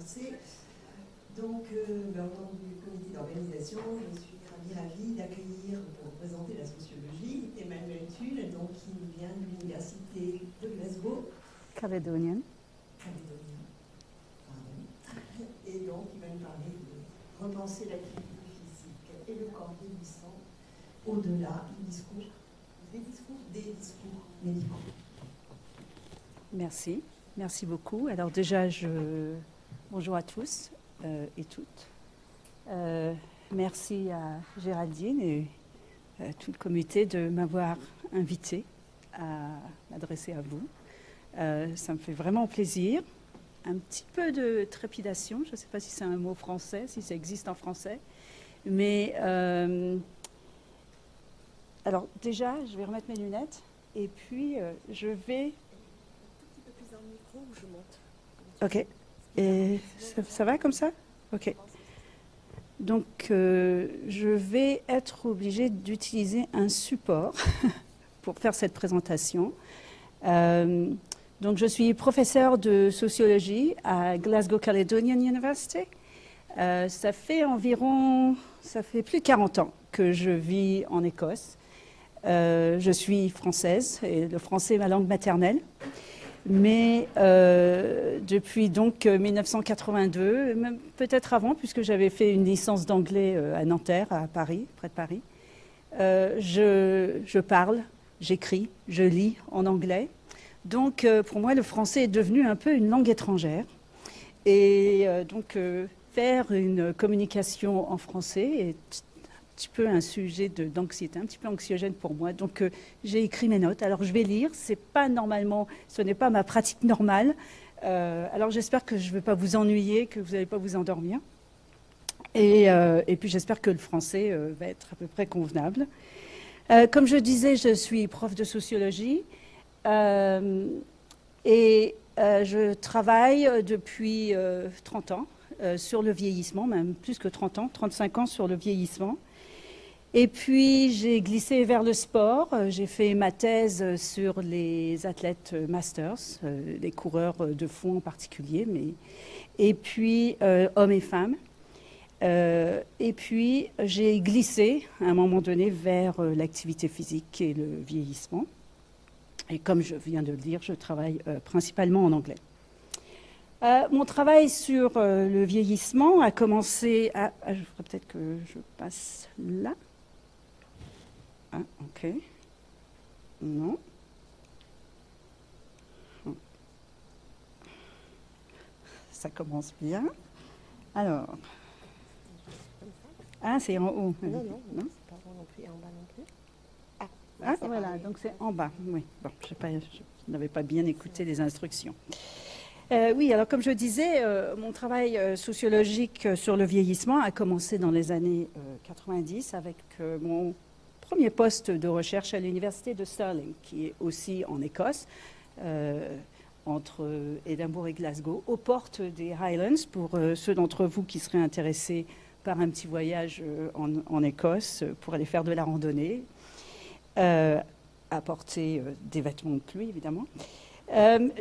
commencer. Donc, au nom du comité d'organisation, je suis ravie d'accueillir pour présenter la sociologie Emmanuel Tulle, donc, qui nous vient de l'université de Glasgow. Calédonienne. Pardon. Et donc, il va nous parler de repenser l'activité physique et le corps vieillissant au-delà du discours, des discours médicaux. Merci. Merci beaucoup. Alors déjà, bonjour à tous et toutes. Merci à Géraldine et à tout le comité de m'avoir invité à m'adresser à vous. Ça me fait vraiment plaisir. Un petit peu de trépidation, je ne sais pas si c'est un mot français, si ça existe en français. Mais alors déjà, je vais remettre mes lunettes et puis je vais... Un petit peu plus dans le micro ou je monte? Ok. Et ça va comme ça? Ok. Donc, je vais être obligée d'utiliser un support pour faire cette présentation. Donc, je suis professeure de sociologie à Glasgow Caledonian University. Ça fait plus de 40 ans que je vis en Écosse. Je suis française et le français est ma langue maternelle. Mais depuis donc 1982, même peut-être avant, puisque j'avais fait une licence d'anglais à Nanterre, à Paris, près de Paris, je parle, j'écris, je lis en anglais. Donc pour moi, le français est devenu un peu une langue étrangère. Et donc faire une communication en français est un petit peu un sujet d'anxiété, un petit peu anxiogène pour moi. Donc, j'ai écrit mes notes. Alors, je vais lire. Ce n'est pas ma pratique normale. Alors, j'espère que je ne vais pas vous ennuyer, que vous n'allez pas vous endormir. Et puis, j'espère que le français va être à peu près convenable. Comme je disais, je suis prof de sociologie. Et je travaille depuis 30 ans sur le vieillissement, même plus que 30 ans, 35 ans sur le vieillissement. Et puis, j'ai glissé vers le sport. J'ai fait ma thèse sur les athlètes masters, les coureurs de fond en particulier, et puis hommes et femmes. Et puis, j'ai glissé à un moment donné vers l'activité physique et le vieillissement. Et comme je viens de le dire, je travaille principalement en anglais. Mon travail sur le vieillissement a commencé à... je ferais peut-être que je passe là. Ah, ok. Non. Ça commence bien. Alors. Ah, c'est en haut. Non, c'est pas en haut non plus, et en bas non plus. Ah, voilà, donc c'est en bas. Oui, bon, je n'avais pas bien écouté les instructions. Oui, alors comme je disais, mon travail sociologique sur le vieillissement a commencé dans les années 90 avec mon premier poste de recherche à l'université de Stirling, qui est aussi en Écosse, entre Édimbourg et Glasgow, aux portes des Highlands, pour ceux d'entre vous qui seraient intéressés par un petit voyage en Écosse pour aller faire de la randonnée, apporter des vêtements de pluie, évidemment.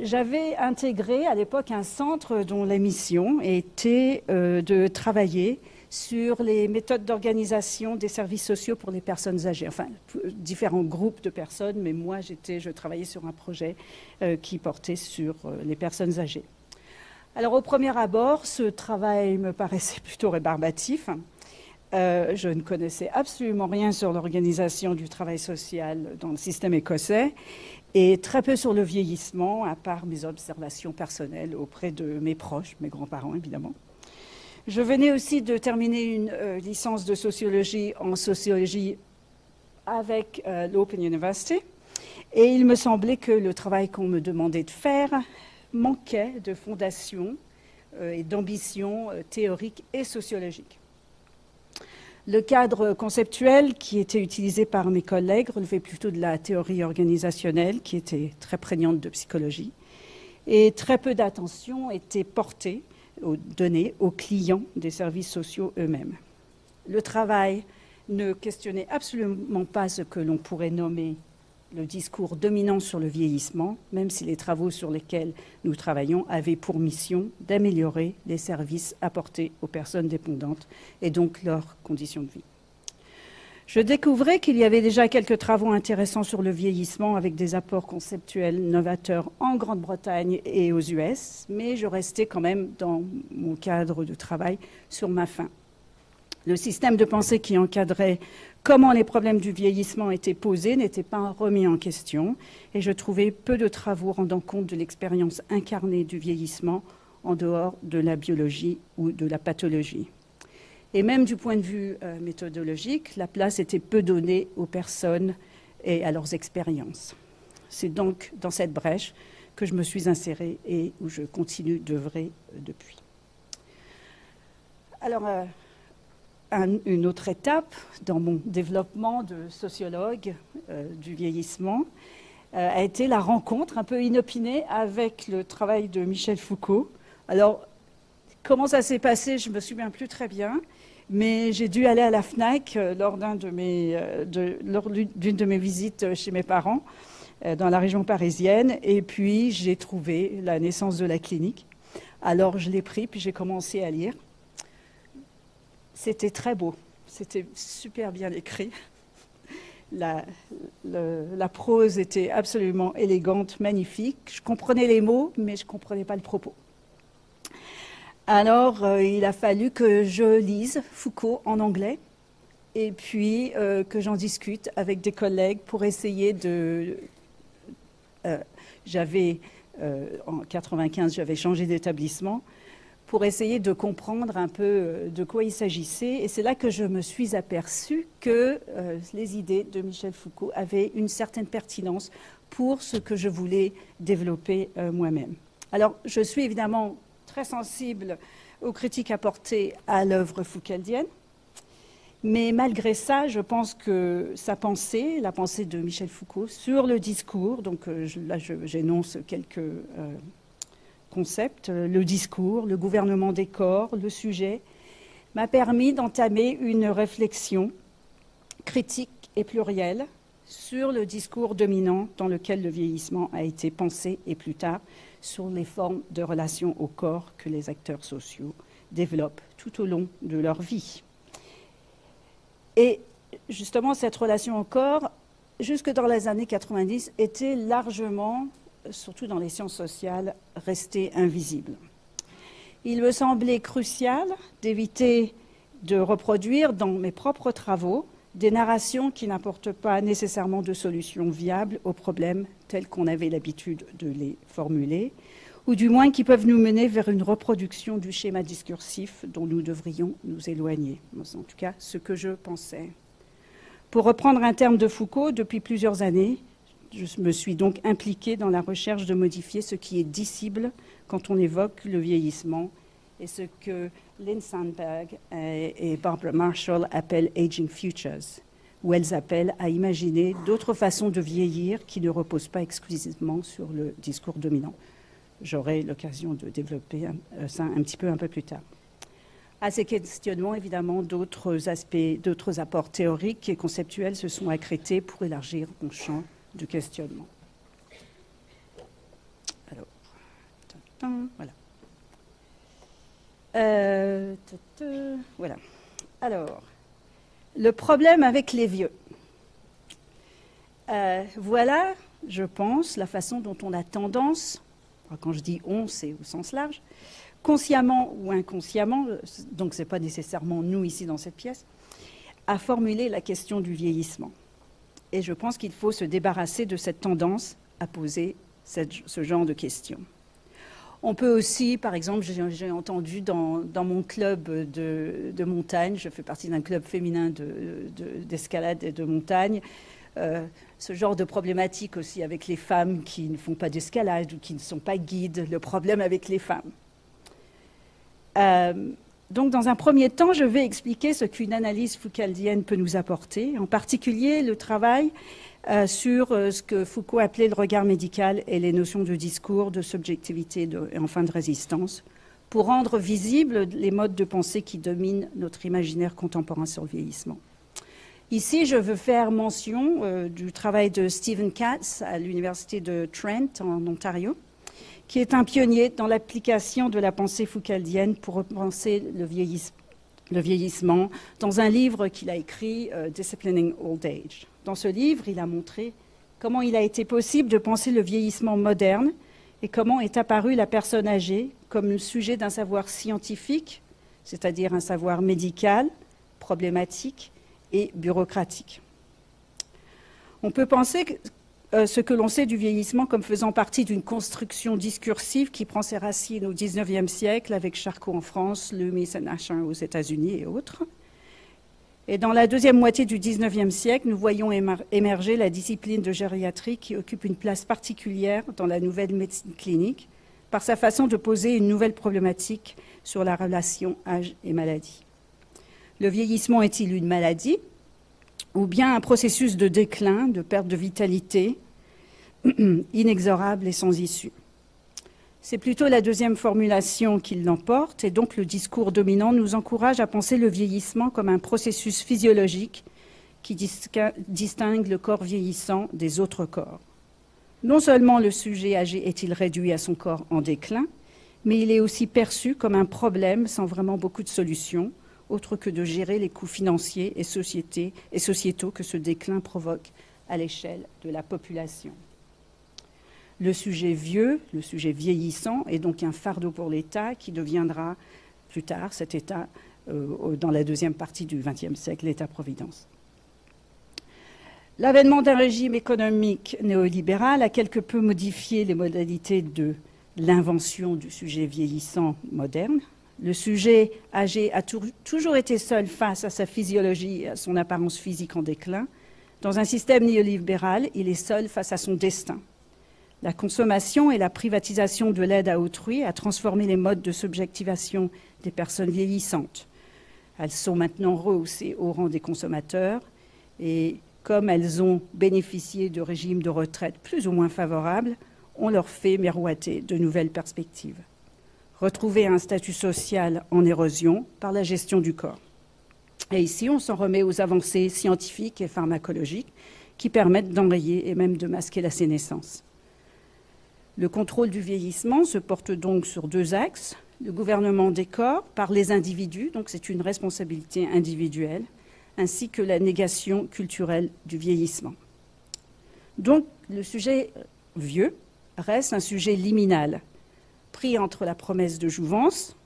J'avais intégré à l'époque un centre dont la mission était de travailler sur les méthodes d'organisation des services sociaux pour les personnes âgées, enfin différents groupes de personnes, mais moi je travaillais sur un projet qui portait sur les personnes âgées. Alors au premier abord, ce travail me paraissait plutôt rébarbatif. Je ne connaissais absolument rien sur l'organisation du travail social dans le système écossais et très peu sur le vieillissement, à part mes observations personnelles auprès de mes proches, mes grands-parents évidemment. Je venais aussi de terminer une licence de sociologie en sociologie avec l'Open University et il me semblait que le travail qu'on me demandait de faire manquait de fondation et d'ambition théorique et sociologique. Le cadre conceptuel qui était utilisé par mes collègues relevait plutôt de la théorie organisationnelle qui était très prégnante de psychologie et très peu d'attention était donnée aux clients des services sociaux eux-mêmes. Le travail ne questionnait absolument pas ce que l'on pourrait nommer le discours dominant sur le vieillissement, même si les travaux sur lesquels nous travaillons avaient pour mission d'améliorer les services apportés aux personnes dépendantes et donc leurs conditions de vie. Je découvrais qu'il y avait déjà quelques travaux intéressants sur le vieillissement avec des apports conceptuels novateurs en Grande-Bretagne et aux US, mais je restais quand même dans mon cadre de travail sur ma faim. Le système de pensée qui encadrait comment les problèmes du vieillissement étaient posés n'était pas remis en question, et je trouvais peu de travaux rendant compte de l'expérience incarnée du vieillissement en dehors de la biologie ou de la pathologie. Et même du point de vue méthodologique, la place était peu donnée aux personnes et à leurs expériences. C'est donc dans cette brèche que je me suis insérée et où je continue d'œuvrer depuis. Alors, une autre étape dans mon développement de sociologue du vieillissement a été la rencontre un peu inopinée avec le travail de Michel Foucault. Alors, comment ça s'est passé, je ne me souviens plus très bien, mais j'ai dû aller à la FNAC lors d'une de mes visites chez mes parents dans la région parisienne, et puis j'ai trouvé La naissance de la clinique. Alors je l'ai pris, puis j'ai commencé à lire. C'était très beau, c'était super bien écrit. La prose était absolument élégante, magnifique. Je comprenais les mots, mais je ne comprenais pas le propos. Alors, il a fallu que je lise Foucault en anglais et puis que j'en discute avec des collègues pour essayer de... en 1995, j'avais changé d'établissement pour essayer de comprendre un peu de quoi il s'agissait. Et c'est là que je me suis aperçue que les idées de Michel Foucault avaient une certaine pertinence pour ce que je voulais développer moi-même. Alors, je suis évidemment très sensible aux critiques apportées à l'œuvre foucaldienne. Mais malgré ça, je pense que sa pensée, la pensée de Michel Foucault sur le discours, donc là j'énonce quelques concepts, le discours, le gouvernement des corps, le sujet, m'a permis d'entamer une réflexion critique et plurielle sur le discours dominant dans lequel le vieillissement a été pensé et plus tard sur les formes de relations au corps que les acteurs sociaux développent tout au long de leur vie. Et justement, cette relation au corps, jusque dans les années 90, était largement, surtout dans les sciences sociales, restée invisible. Il me semblait crucial d'éviter de reproduire dans mes propres travaux des narrations qui n'apportent pas nécessairement de solutions viables aux problèmes tels qu'on avait l'habitude de les formuler, ou du moins qui peuvent nous mener vers une reproduction du schéma discursif dont nous devrions nous éloigner. C'est en tout cas ce que je pensais. Pour reprendre un terme de Foucault, depuis plusieurs années, je me suis donc impliquée dans la recherche de modifier ce qui est dissible quand on évoque le vieillissement et ce que Lynn Sandberg et Barbara Marshall appellent « aging futures », où elles appellent à imaginer d'autres façons de vieillir qui ne reposent pas exclusivement sur le discours dominant. J'aurai l'occasion de développer ça un petit peu un peu plus tard. À ces questionnements, évidemment, d'autres aspects, d'autres apports théoriques et conceptuels se sont accrétés pour élargir mon champ de questionnement. Alors, voilà. Voilà. Alors, le problème avec les vieux. Voilà, je pense, la façon dont on a tendance, quand je dis on, c'est au sens large, consciemment ou inconsciemment, donc ce n'est pas nécessairement nous ici dans cette pièce, à formuler la question du vieillissement. Et je pense qu'il faut se débarrasser de cette tendance à poser ce genre de questions. On peut aussi, par exemple, j'ai entendu dans mon club de montagne, je fais partie d'un club féminin d'escalade et de montagne, ce genre de problématique aussi avec les femmes qui ne font pas d'escalade ou qui ne sont pas guides, le problème avec les femmes. Donc, dans un premier temps, je vais expliquer ce qu'une analyse foucaldienne peut nous apporter, en particulier le travail sur ce que Foucault appelait le regard médical et les notions de discours, de subjectivité et enfin de résistance, pour rendre visibles les modes de pensée qui dominent notre imaginaire contemporain sur le vieillissement. Ici, je veux faire mention du travail de Stephen Katz à l'Université de Trent, en Ontario, qui est un pionnier dans l'application de la pensée foucaldienne pour repenser le vieillissement dans un livre qu'il a écrit, Disciplining Old Age. Dans ce livre, il a montré comment il a été possible de penser le vieillissement moderne et comment est apparue la personne âgée comme le sujet d'un savoir scientifique, c'est-à-dire un savoir médical, problématique et bureaucratique. On peut penser ce que l'on sait du vieillissement comme faisant partie d'une construction discursive qui prend ses racines au XIXe siècle avec Charcot en France, Loomis et Nashin aux États-Unis et autres. Et dans la deuxième moitié du XIXe siècle, nous voyons émerger la discipline de gériatrie qui occupe une place particulière dans la nouvelle médecine clinique par sa façon de poser une nouvelle problématique sur la relation âge et maladie. Le vieillissement est-il une maladie ou bien un processus de déclin, de perte de vitalité, inexorable et sans issue? C'est plutôt la deuxième formulation qui l'emporte, et donc le discours dominant nous encourage à penser le vieillissement comme un processus physiologique qui distingue le corps vieillissant des autres corps. Non seulement le sujet âgé est-il réduit à son corps en déclin, mais il est aussi perçu comme un problème sans vraiment beaucoup de solutions, autre que de gérer les coûts financiers et sociétaux que ce déclin provoque à l'échelle de la population. Le sujet vieux, le sujet vieillissant, est donc un fardeau pour l'État qui deviendra plus tard, cet État, dans la deuxième partie du XXe siècle, l'État-providence. L'avènement d'un régime économique néolibéral a quelque peu modifié les modalités de l'invention du sujet vieillissant moderne. Le sujet âgé a toujours été seul face à sa physiologie et à son apparence physique en déclin. Dans un système néolibéral, il est seul face à son destin. La consommation et la privatisation de l'aide à autrui a transformé les modes de subjectivation des personnes vieillissantes. Elles sont maintenant rehaussées au rang des consommateurs et comme elles ont bénéficié de régimes de retraite plus ou moins favorables, on leur fait miroiter de nouvelles perspectives. Retrouver un statut social en érosion par la gestion du corps. Et ici, on s'en remet aux avancées scientifiques et pharmacologiques qui permettent d'enrayer et même de masquer la sénescence. Le contrôle du vieillissement se porte donc sur deux axes. Le gouvernement des corps par les individus, donc c'est une responsabilité individuelle, ainsi que la négation culturelle du vieillissement. Donc le sujet vieux reste un sujet liminal, pris entre la promesse de jouvence,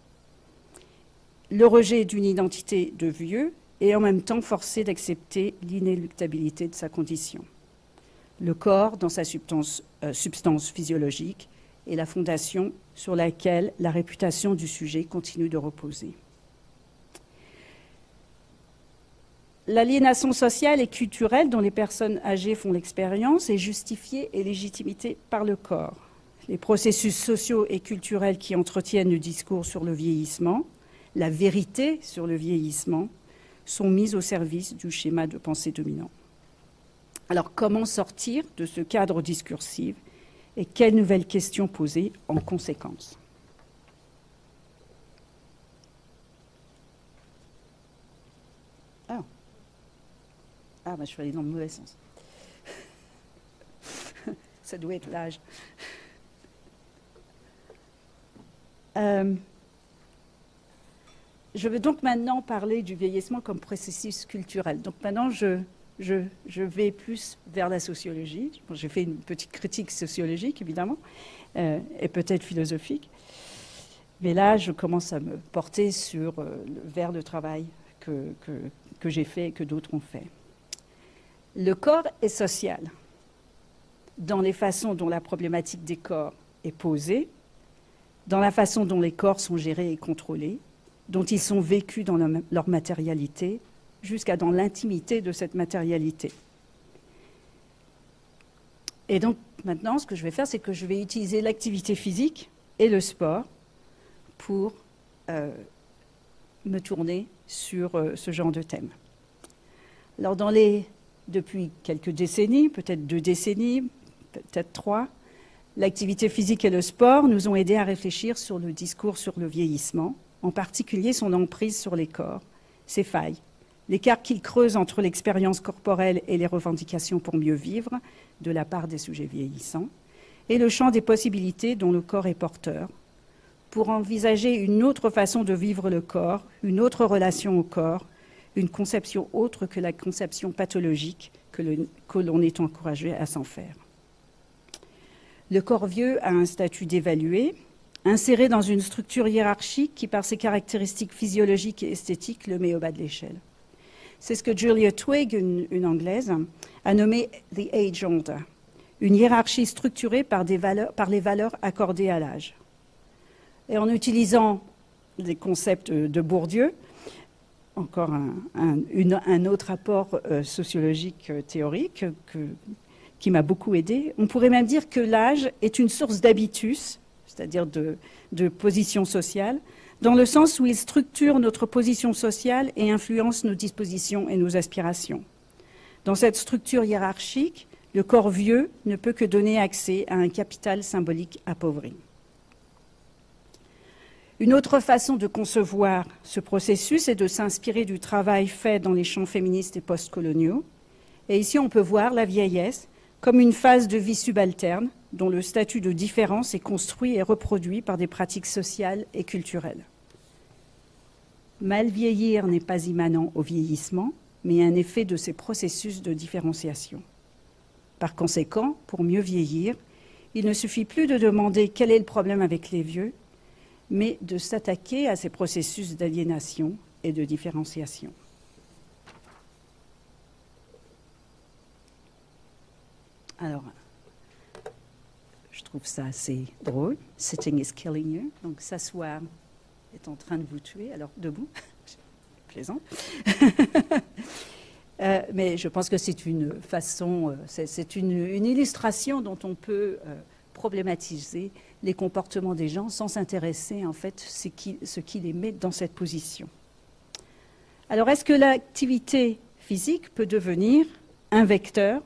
le rejet d'une identité de vieux et en même temps forcé d'accepter l'inéluctabilité de sa condition. Le corps dans sa substance physiologique est la fondation sur laquelle la réputation du sujet continue de reposer. L'aliénation sociale et culturelle dont les personnes âgées font l'expérience est justifiée et légitimée par le corps. Les processus sociaux et culturels qui entretiennent le discours sur le vieillissement, la vérité sur le vieillissement, sont mis au service du schéma de pensée dominant. Alors, comment sortir de ce cadre discursif et quelles nouvelles questions poser en conséquence? Je suis allée dans le mauvais sens. Ça doit être l'âge. Je vais donc maintenant parler du vieillissement comme processus culturel. Donc maintenant, je vais plus vers la sociologie. Bon, j'ai fait une petite critique sociologique, évidemment, et peut-être philosophique. Mais là, je commence à me porter vers le travail que j'ai fait et que d'autres ont fait. Le corps est social dans les façons dont la problématique des corps est posée, dans la façon dont les corps sont gérés et contrôlés, dont ils sont vécus dans leur matérialité, jusqu'à dans l'intimité de cette matérialité. Et donc maintenant, ce que je vais faire, c'est que je vais utiliser l'activité physique et le sport pour me tourner sur ce genre de thème. Alors depuis quelques décennies, peut-être 2 décennies, peut-être 3, l'activité physique et le sport nous ont aidés à réfléchir sur le discours sur le vieillissement, en particulier son emprise sur les corps, ses failles, l'écart qu'il creuse entre l'expérience corporelle et les revendications pour mieux vivre de la part des sujets vieillissants, et le champ des possibilités dont le corps est porteur, pour envisager une autre façon de vivre le corps, une autre relation au corps, une conception autre que la conception pathologique que l'on est encouragé à s'en faire. Le corps vieux a un statut d'évalué, inséré dans une structure hiérarchique qui, par ses caractéristiques physiologiques et esthétiques, le met au bas de l'échelle. C'est ce que Julia Twigg, une Anglaise, a nommé « the age order », une hiérarchie structurée par les valeurs accordées à l'âge. Et en utilisant des concepts de Bourdieu, encore un autre apport sociologique théorique qui m'a beaucoup aidé, on pourrait même dire que l'âge est une source d'habitus, c'est-à-dire de position sociale, dans le sens où il structure notre position sociale et influence nos dispositions et nos aspirations. Dans cette structure hiérarchique, le corps vieux ne peut que donner accès à un capital symbolique appauvri. Une autre façon de concevoir ce processus est de s'inspirer du travail fait dans les champs féministes et postcoloniaux. Et ici, on peut voir la vieillesse comme une phase de vie subalterne dont le statut de différence est construit et reproduit par des pratiques sociales et culturelles. Mal vieillir n'est pas immanent au vieillissement, mais un effet de ces processus de différenciation. Par conséquent, pour mieux vieillir, il ne suffit plus de demander quel est le problème avec les vieux, mais de s'attaquer à ces processus d'aliénation et de différenciation. Alors, je trouve ça assez drôle. Sitting is killing you. Donc, s'asseoir est en train de vous tuer. Alors, debout. Plaisant. Mais je pense que c'est une façon, c'est une illustration dont on peut problématiser les comportements des gens sans s'intéresser en fait ce qui les met dans cette position. Alors, est-ce que l'activité physique peut devenir un vecteur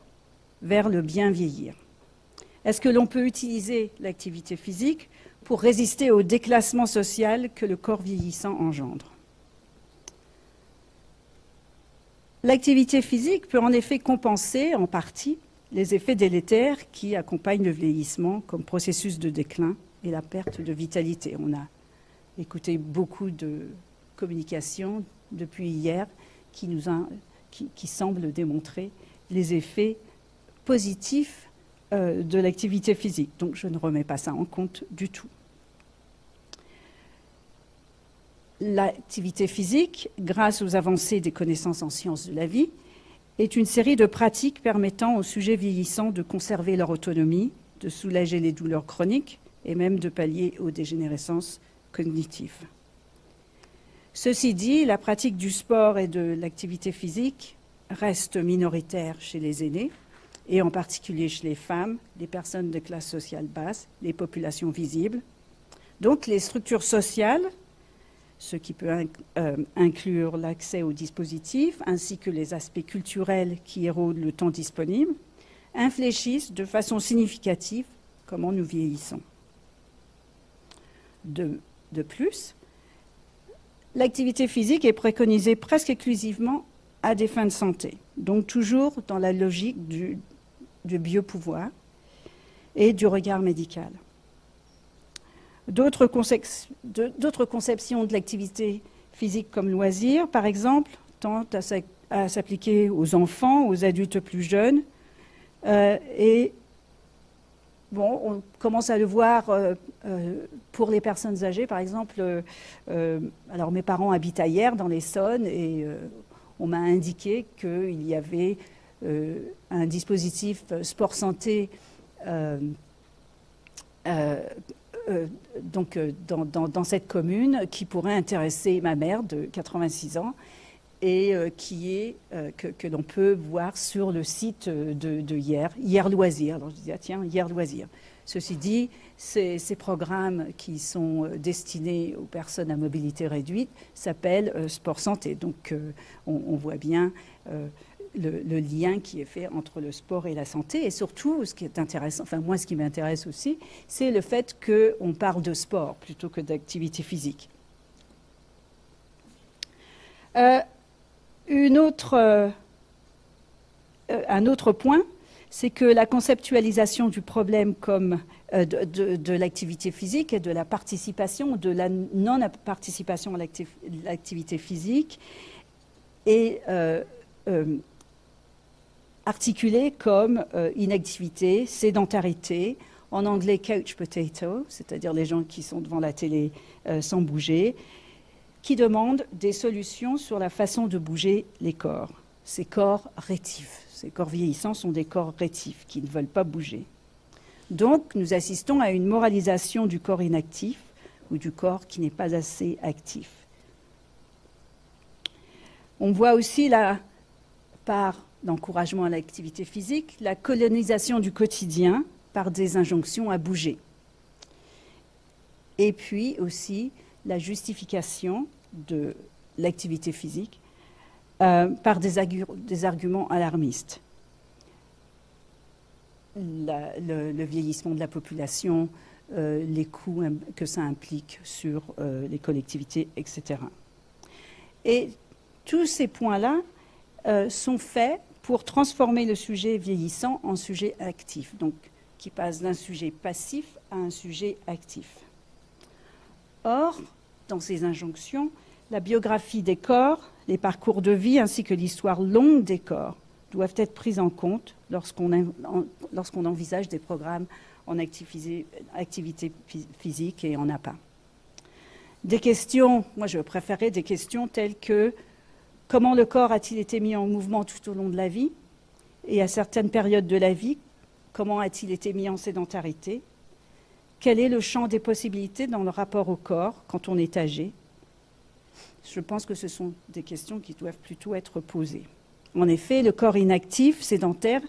vers le bien vieillir? Est-ce que l'on peut utiliser l'activité physique pour résister au déclassement social que le corps vieillissant engendre? L'activité physique peut en effet compenser en partie les effets délétères qui accompagnent le vieillissement comme processus de déclin et la perte de vitalité. On a écouté beaucoup de communications depuis hier qui semblent démontrer les effets positifs de l'activité physique. Donc je ne remets pas ça en compte du tout. L'activité physique, grâce aux avancées des connaissances en sciences de la vie, est une série de pratiques permettant aux sujets vieillissants de conserver leur autonomie, de soulager les douleurs chroniques et même de pallier aux dégénérescences cognitives. Ceci dit, la pratique du sport et de l'activité physique reste minoritaire chez les aînés, et en particulier chez les femmes, les personnes de classe sociale basse, les populations visibles. Donc les structures sociales, ce qui peut inclure l'accès aux dispositifs, ainsi que les aspects culturels qui érodent le temps disponible, infléchissent de façon significative comment nous vieillissons. De plus, l'activité physique est préconisée presque exclusivement à des fins de santé, donc toujours dans la logique du biopouvoir et du regard médical. D'autres conceptions de l'activité physique comme loisir, par exemple, tentent à s'appliquer aux enfants, aux adultes plus jeunes. Et bon, on commence à le voir pour les personnes âgées, par exemple. Alors, mes parents habitent ailleurs, dans l'Essonne, et on m'a indiqué qu'il y avait un dispositif sport santé dans cette commune qui pourrait intéresser ma mère de 86 ans et que l'on peut voir sur le site de Hier Loisirs. Alors je disais, ah, tiens, Hier Loisirs. Ceci dit, ces programmes qui sont destinés aux personnes à mobilité réduite s'appellent Sport Santé. Donc on voit bien le lien qui est fait entre le sport et la santé. Et surtout, ce qui est intéressant, enfin moi ce qui m'intéresse aussi, c'est le fait qu'on parle de sport plutôt que d'activité physique. un autre point, c'est que la conceptualisation du problème comme de l'activité physique et de la participation, de la non-participation à l'activité physique est articulée comme inactivité, sédentarité, en anglais couch potato, c'est-à-dire les gens qui sont devant la télé sans bouger, qui demandent des solutions sur la façon de bouger les corps. Ces corps rétifs, ces corps vieillissants sont des corps rétifs qui ne veulent pas bouger. Donc, nous assistons à une moralisation du corps inactif ou du corps qui n'est pas assez actif. On voit aussi, par l'encouragement à l'activité physique, la colonisation du quotidien par des injonctions à bouger. Et puis aussi la justification de l'activité physique par des arguments alarmistes. Le vieillissement de la population, les coûts que ça implique sur les collectivités, etc. Et tous ces points-là sont faits pour transformer le sujet vieillissant en sujet actif, donc qui passe d'un sujet passif à un sujet actif. Or, dans ces injonctions, la biographie des corps, les parcours de vie ainsi que l'histoire longue des corps doivent être prises en compte lorsqu'on envisage des programmes en activité physique et en APA. Des questions, moi je préférais des questions telles que comment le corps a-t-il été mis en mouvement tout au long de la vie et à certaines périodes de la vie, comment a-t-il été mis en sédentarité? Quel est le champ des possibilités dans le rapport au corps quand on est âgé? Je pense que ce sont des questions qui doivent plutôt être posées. En effet, le corps inactif, sédentaire,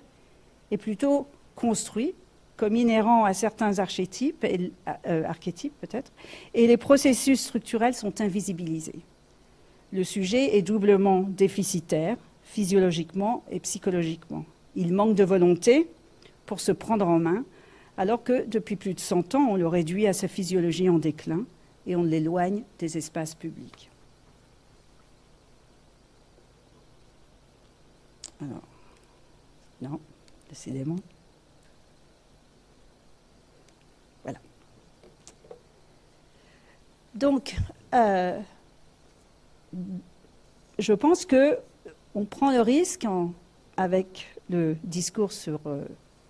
est plutôt construit comme inhérent à certains archétypes peut-être, et les processus structurels sont invisibilisés. Le sujet est doublement déficitaire, physiologiquement et psychologiquement. Il manque de volonté pour se prendre en main, alors que depuis plus de 100 ans, on le réduit à sa physiologie en déclin et on l'éloigne des espaces publics. Alors, non, décidément. Voilà. Donc, je pense qu'on prend le risque, avec le discours sur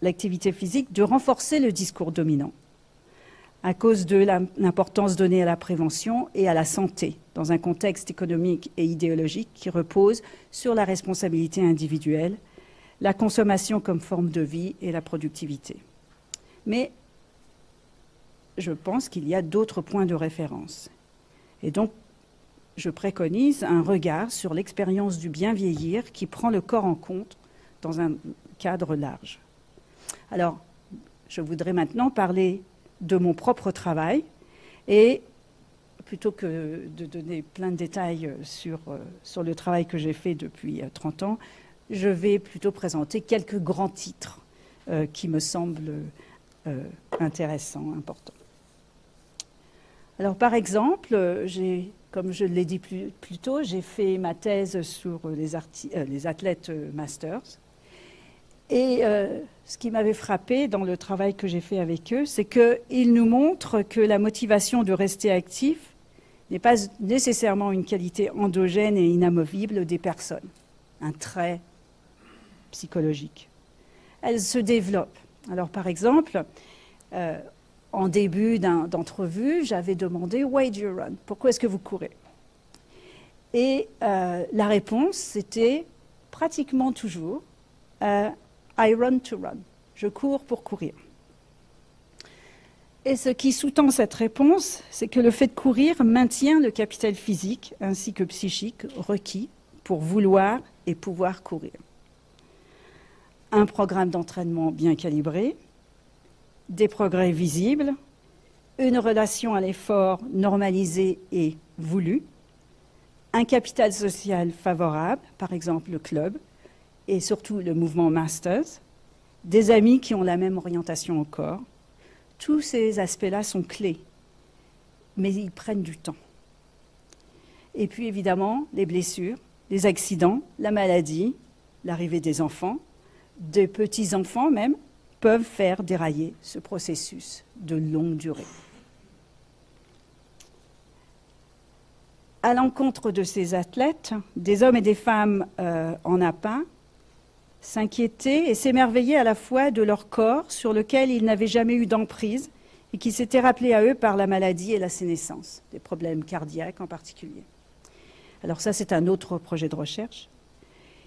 l'activité physique, de renforcer le discours dominant à cause de l'importance donnée à la prévention et à la santé dans un contexte économique et idéologique qui repose sur la responsabilité individuelle, la consommation comme forme de vie et la productivité. Mais je pense qu'il y a d'autres points de référence. Et donc, je préconise un regard sur l'expérience du bien vieillir qui prend le corps en compte dans un cadre large. Alors, je voudrais maintenant parler de mon propre travail et plutôt que de donner plein de détails sur le travail que j'ai fait depuis 30 ans, je vais plutôt présenter quelques grands titres qui me semblent intéressants, importants. Alors, par exemple, comme je l'ai dit plus tôt, j'ai fait ma thèse sur les athlètes masters. Et ce qui m'avait frappé dans le travail que j'ai fait avec eux, c'est qu'ils nous montrent que la motivation de rester actif n'est pas nécessairement une qualité endogène et inamovible des personnes, un trait psychologique. Elle se développe. Alors, par exemple, en début d'entrevue, j'avais demandé « Why do you run ?» Pourquoi est-ce que vous courez? Et la réponse, c'était pratiquement toujours I run to run. Je cours pour courir. Et ce qui sous-tend cette réponse, c'est que le fait de courir maintient le capital physique ainsi que psychique requis pour vouloir et pouvoir courir. Un programme d'entraînement bien calibré, des progrès visibles, une relation à l'effort normalisée et voulue, un capital social favorable, par exemple le club, et surtout le mouvement Masters, des amis qui ont la même orientation au corps. Tous ces aspects-là sont clés, mais ils prennent du temps. Et puis évidemment, les blessures, les accidents, la maladie, l'arrivée des enfants, des petits-enfants même, peuvent faire dérailler ce processus de longue durée. À l'encontre de ces athlètes, des hommes et des femmes en APA s'inquiétaient et s'émerveillaient à la fois de leur corps sur lequel ils n'avaient jamais eu d'emprise et qui s'était rappelé à eux par la maladie et la sénescence, des problèmes cardiaques en particulier. Alors ça, c'est un autre projet de recherche.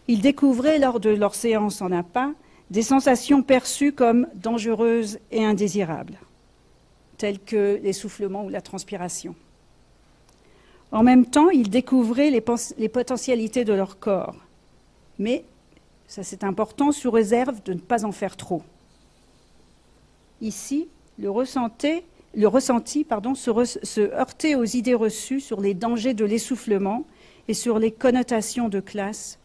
Ils découvraient lors de leur séance en APA des sensations perçues comme dangereuses et indésirables, telles que l'essoufflement ou la transpiration. En même temps, ils découvraient les potentialités de leur corps, mais, ça c'est important, sous réserve de ne pas en faire trop. Ici, le ressenti se heurtait aux idées reçues sur les dangers de l'essoufflement et sur les connotations de classe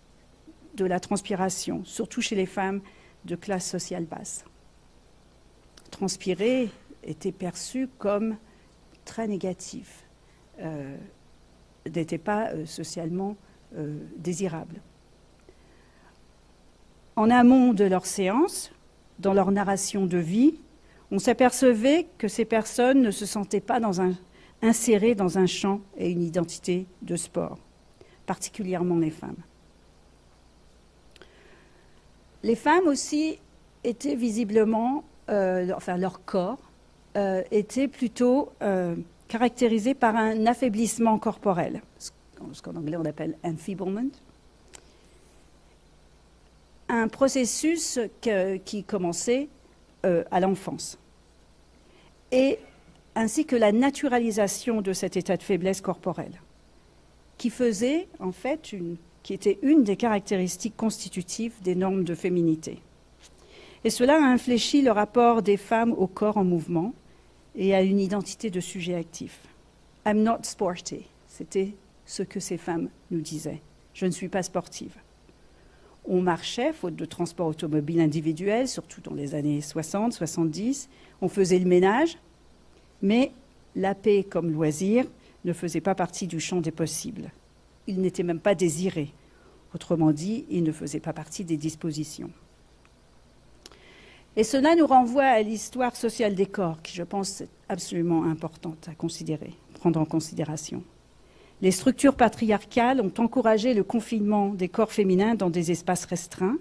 de la transpiration, surtout chez les femmes de classe sociale basse. Transpirer était perçu comme très négatif, n'était pas socialement désirable. En amont de leur séance, dans leur narration de vie, on s'apercevait que ces personnes ne se sentaient pas insérées dans un champ et une identité de sport, particulièrement les femmes. Les femmes aussi étaient visiblement, leur corps était plutôt caractérisé par un affaiblissement corporel, ce qu'en anglais on appelle enfeeblement. Un processus qui commençait à l'enfance. Ainsi que la naturalisation de cet état de faiblesse corporelle, qui faisait en fait qui était une des caractéristiques constitutives des normes de féminité. Et cela a infléchi le rapport des femmes au corps en mouvement et à une identité de sujet actif. « I'm not sporty », c'était ce que ces femmes nous disaient. « Je ne suis pas sportive ». On marchait, faute de transport automobile individuel, surtout dans les années 60, 70. On faisait le ménage, mais la paix comme loisir ne faisait pas partie du champ des possibles. Il n'était même pas désiré. Autrement dit, il ne faisait pas partie des dispositions. Et cela nous renvoie à l'histoire sociale des corps, qui, je pense, est absolument importante à considérer, prendre en considération. Les structures patriarcales ont encouragé le confinement des corps féminins dans des espaces restreints.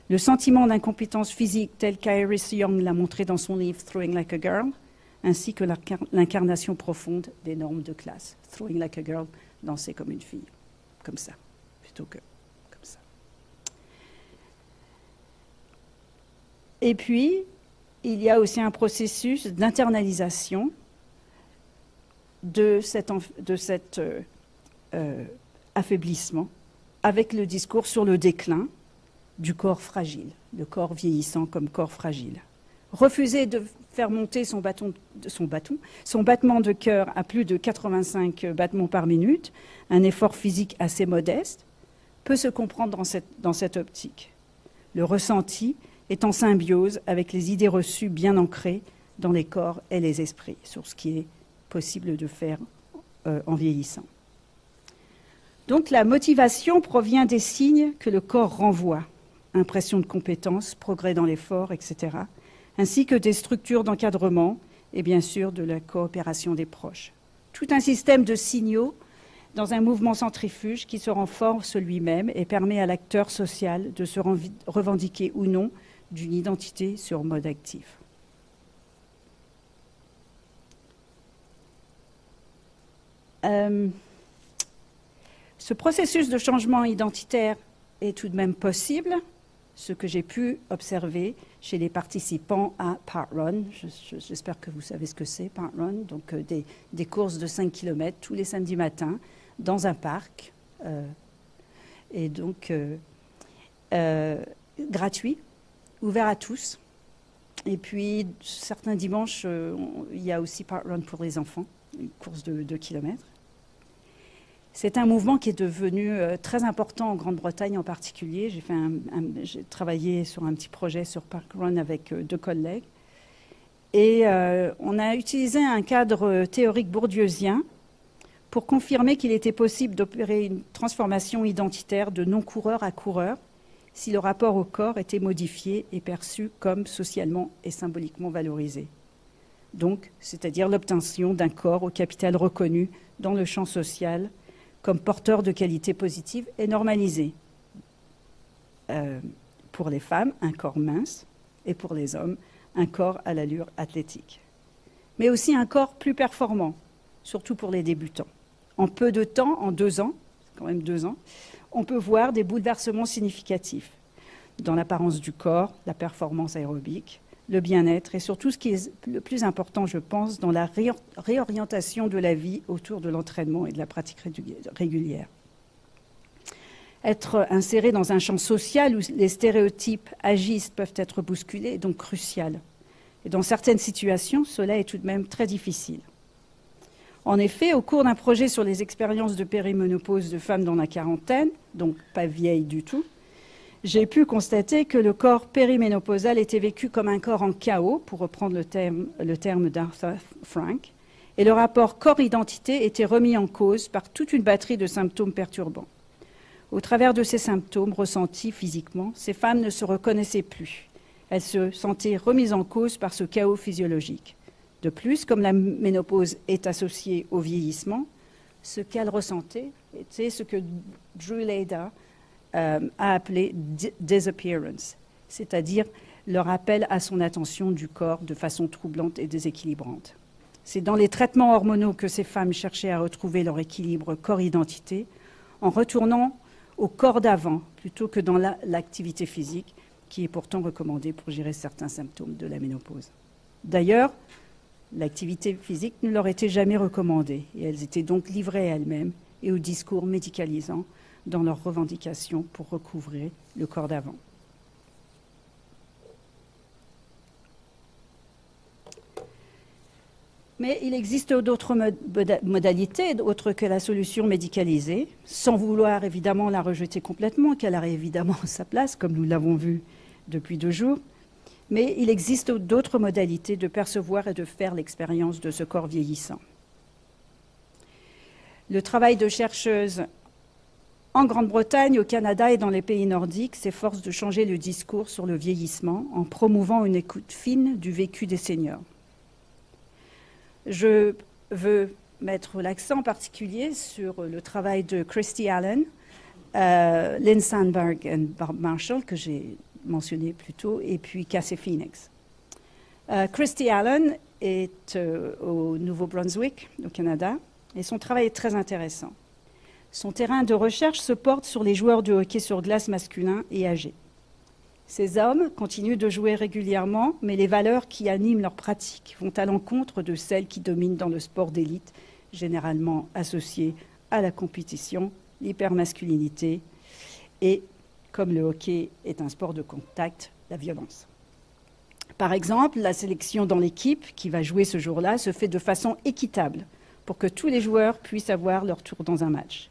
Le sentiment d'incompétence physique, tel qu'Iris Young l'a montré dans son livre « Throwing Like a Girl », ainsi que l'incarnation profonde des normes de classe. « Throwing like a girl », danser comme une fille, comme ça, plutôt que comme ça. Et puis, il y a aussi un processus d'internalisation de cet affaiblissement avec le discours sur le déclin du corps fragile, le corps vieillissant comme corps fragile. Refuser de faire monter son battement de cœur à plus de 85 battements par minute, un effort physique assez modeste, peut se comprendre dans cette optique. Le ressenti est en symbiose avec les idées reçues bien ancrées dans les corps et les esprits, sur ce qui est possible de faire en vieillissant. Donc la motivation provient des signes que le corps renvoie, impression de compétence, progrès dans l'effort, etc., ainsi que des structures d'encadrement et bien sûr de la coopération des proches. Tout un système de signaux dans un mouvement centrifuge qui se renforce lui-même et permet à l'acteur social de se revendiquer ou non d'une identité sur mode actif. Ce processus de changement identitaire est tout de même possible, ce que j'ai pu observer chez les participants à Parkrun. J'espère que vous savez ce que c'est, Parkrun, donc des courses de 5 km tous les samedis matins dans un parc, et donc gratuit, ouvert à tous. Et puis, certains dimanches, il y a aussi Parkrun pour les enfants, une course de 2 km. C'est un mouvement qui est devenu très important en Grande-Bretagne en particulier. J'ai travaillé sur un petit projet sur Parkrun avec 2 collègues. Et on a utilisé un cadre théorique bourdieusien pour confirmer qu'il était possible d'opérer une transformation identitaire de non-coureur à coureur si le rapport au corps était modifié et perçu comme socialement et symboliquement valorisé. Donc, c'est-à-dire l'obtention d'un corps au capital reconnu dans le champ social comme porteur de qualités positives et normalisé. Pour les femmes, un corps mince, et pour les hommes, un corps à l'allure athlétique. Mais aussi un corps plus performant, surtout pour les débutants. En peu de temps, en 2 ans, quand même 2 ans, on peut voir des bouleversements significatifs dans l'apparence du corps, la performance aérobique, le bien-être et surtout ce qui est le plus important, je pense, dans la réorientation de la vie autour de l'entraînement et de la pratique régulière. Être inséré dans un champ social où les stéréotypes agistes peuvent être bousculés est donc crucial. Et dans certaines situations, cela est tout de même très difficile. En effet, au cours d'un projet sur les expériences de périménopause de femmes dans la quarantaine, donc pas vieilles du tout, j'ai pu constater que le corps périménopausal était vécu comme un corps en chaos, pour reprendre le terme d'Arthur Frank, et le rapport corps-identité était remis en cause par toute une batterie de symptômes perturbants. Au travers de ces symptômes ressentis physiquement, ces femmes ne se reconnaissaient plus. Elles se sentaient remises en cause par ce chaos physiologique. De plus, comme la ménopause est associée au vieillissement, ce qu'elles ressentaient était ce que Drew Leder a appelé disappearance, c'est-à-dire le rappel à son attention du corps de façon troublante et déséquilibrante. C'est dans les traitements hormonaux que ces femmes cherchaient à retrouver leur équilibre corps-identité en retournant au corps d'avant plutôt que dans l'activité physique qui est pourtant recommandée pour gérer certains symptômes de la ménopause. D'ailleurs, l'activité physique ne leur était jamais recommandée et elles étaient donc livrées à elles-mêmes et au discours médicalisant dans leurs revendications pour recouvrer le corps d'avant. Mais il existe d'autres modalités, autres que la solution médicalisée, sans vouloir évidemment la rejeter complètement, qu'elle a évidemment sa place, comme nous l'avons vu depuis 2 jours. Mais il existe d'autres modalités de percevoir et de faire l'expérience de ce corps vieillissant. Le travail de chercheuses en Grande-Bretagne, au Canada et dans les pays nordiques s'efforce de changer le discours sur le vieillissement en promouvant une écoute fine du vécu des seniors. Je veux mettre l'accent particulier sur le travail de Christy Allen, Lynn Sandberg et Bob Marshall, que j'ai mentionné plus tôt, et puis Cassie Phoenix. Christy Allen est au Nouveau-Brunswick, au Canada, et son travail est très intéressant. Son terrain de recherche se porte sur les joueurs de hockey sur glace masculins et âgés. Ces hommes continuent de jouer régulièrement, mais les valeurs qui animent leur pratique vont à l'encontre de celles qui dominent dans le sport d'élite, généralement associées à la compétition, l'hypermasculinité et, comme le hockey est un sport de contact, la violence. Par exemple, la sélection dans l'équipe qui va jouer ce jour-là se fait de façon équitable pour que tous les joueurs puissent avoir leur tour dans un match.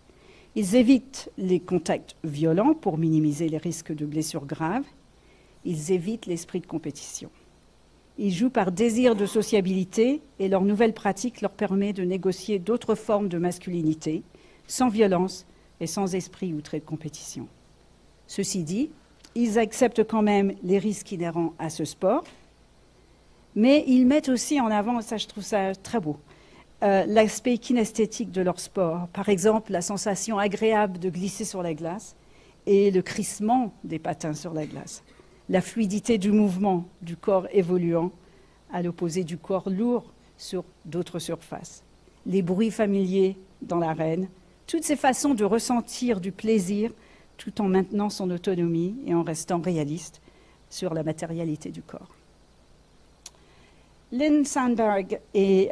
Ils évitent les contacts violents pour minimiser les risques de blessures graves. Ils évitent l'esprit de compétition. Ils jouent par désir de sociabilité et leur nouvelle pratique leur permet de négocier d'autres formes de masculinité, sans violence et sans esprit outré de compétition. Ceci dit, ils acceptent quand même les risques inhérents à ce sport, mais ils mettent aussi en avant, ça je trouve ça très beau, l'aspect kinesthétique de leur sport. Par exemple, la sensation agréable de glisser sur la glace et le crissement des patins sur la glace. La fluidité du mouvement du corps évoluant à l'opposé du corps lourd sur d'autres surfaces. Les bruits familiers dans l'arène, toutes ces façons de ressentir du plaisir tout en maintenant son autonomie et en restant réaliste sur la matérialité du corps. Lynn Sandberg et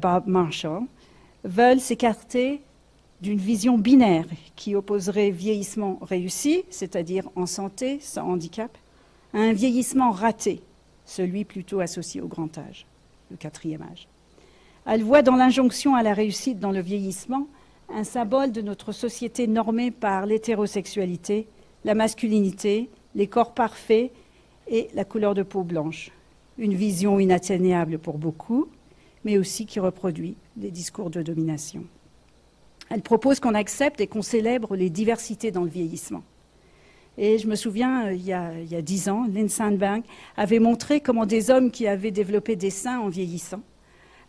Bob Marshall veulent s'écarter d'une vision binaire qui opposerait vieillissement réussi, c'est-à-dire en santé, sans handicap, à un vieillissement raté, celui plutôt associé au grand âge, le 4e âge. Elle voit dans l'injonction à la réussite dans le vieillissement un symbole de notre société normée par l'hétérosexualité, la masculinité, les corps parfaits et la couleur de peau blanche. Une vision inatteignable pour beaucoup, mais aussi qui reproduit les discours de domination. Elle propose qu'on accepte et qu'on célèbre les diversités dans le vieillissement. Et je me souviens, il y a 10 ans, Lynn Sandberg avait montré comment des hommes qui avaient développé des seins en vieillissant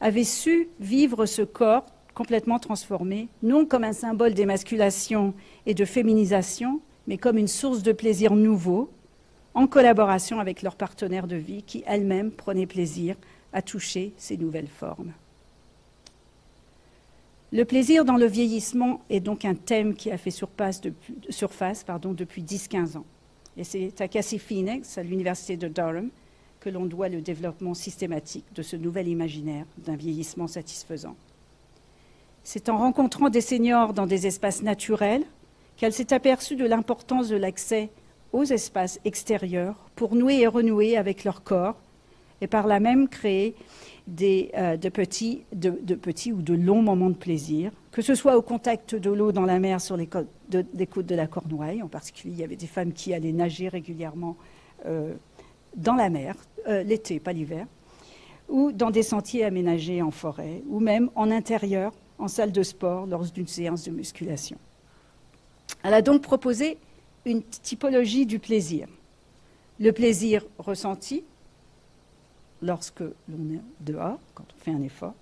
avaient su vivre ce corps complètement transformé, non comme un symbole d'émasculation et de féminisation, mais comme une source de plaisir nouveau, en collaboration avec leurs partenaires de vie qui elles-mêmes prenaient plaisir à toucher ces nouvelles formes. Le plaisir dans le vieillissement est donc un thème qui a fait surface depuis 10-15 ans. Et c'est à Cassie Phoenix, à l'université de Durham, que l'on doit le développement systématique de ce nouvel imaginaire d'un vieillissement satisfaisant. C'est en rencontrant des seniors dans des espaces naturels qu'elle s'est aperçue de l'importance de l'accès aux espaces extérieurs pour nouer et renouer avec leur corps et par là même créer de petits ou de longs moments de plaisir, que ce soit au contact de l'eau dans la mer sur les côtes de la Cornouaille. En particulier, il y avait des femmes qui allaient nager régulièrement dans la mer, l'été, pas l'hiver, ou dans des sentiers aménagés en forêt, ou même en intérieur, en salle de sport, lors d'une séance de musculation. Elle a donc proposé une typologie du plaisir. Le plaisir ressenti lorsque l'on est dehors, quand on fait un effort.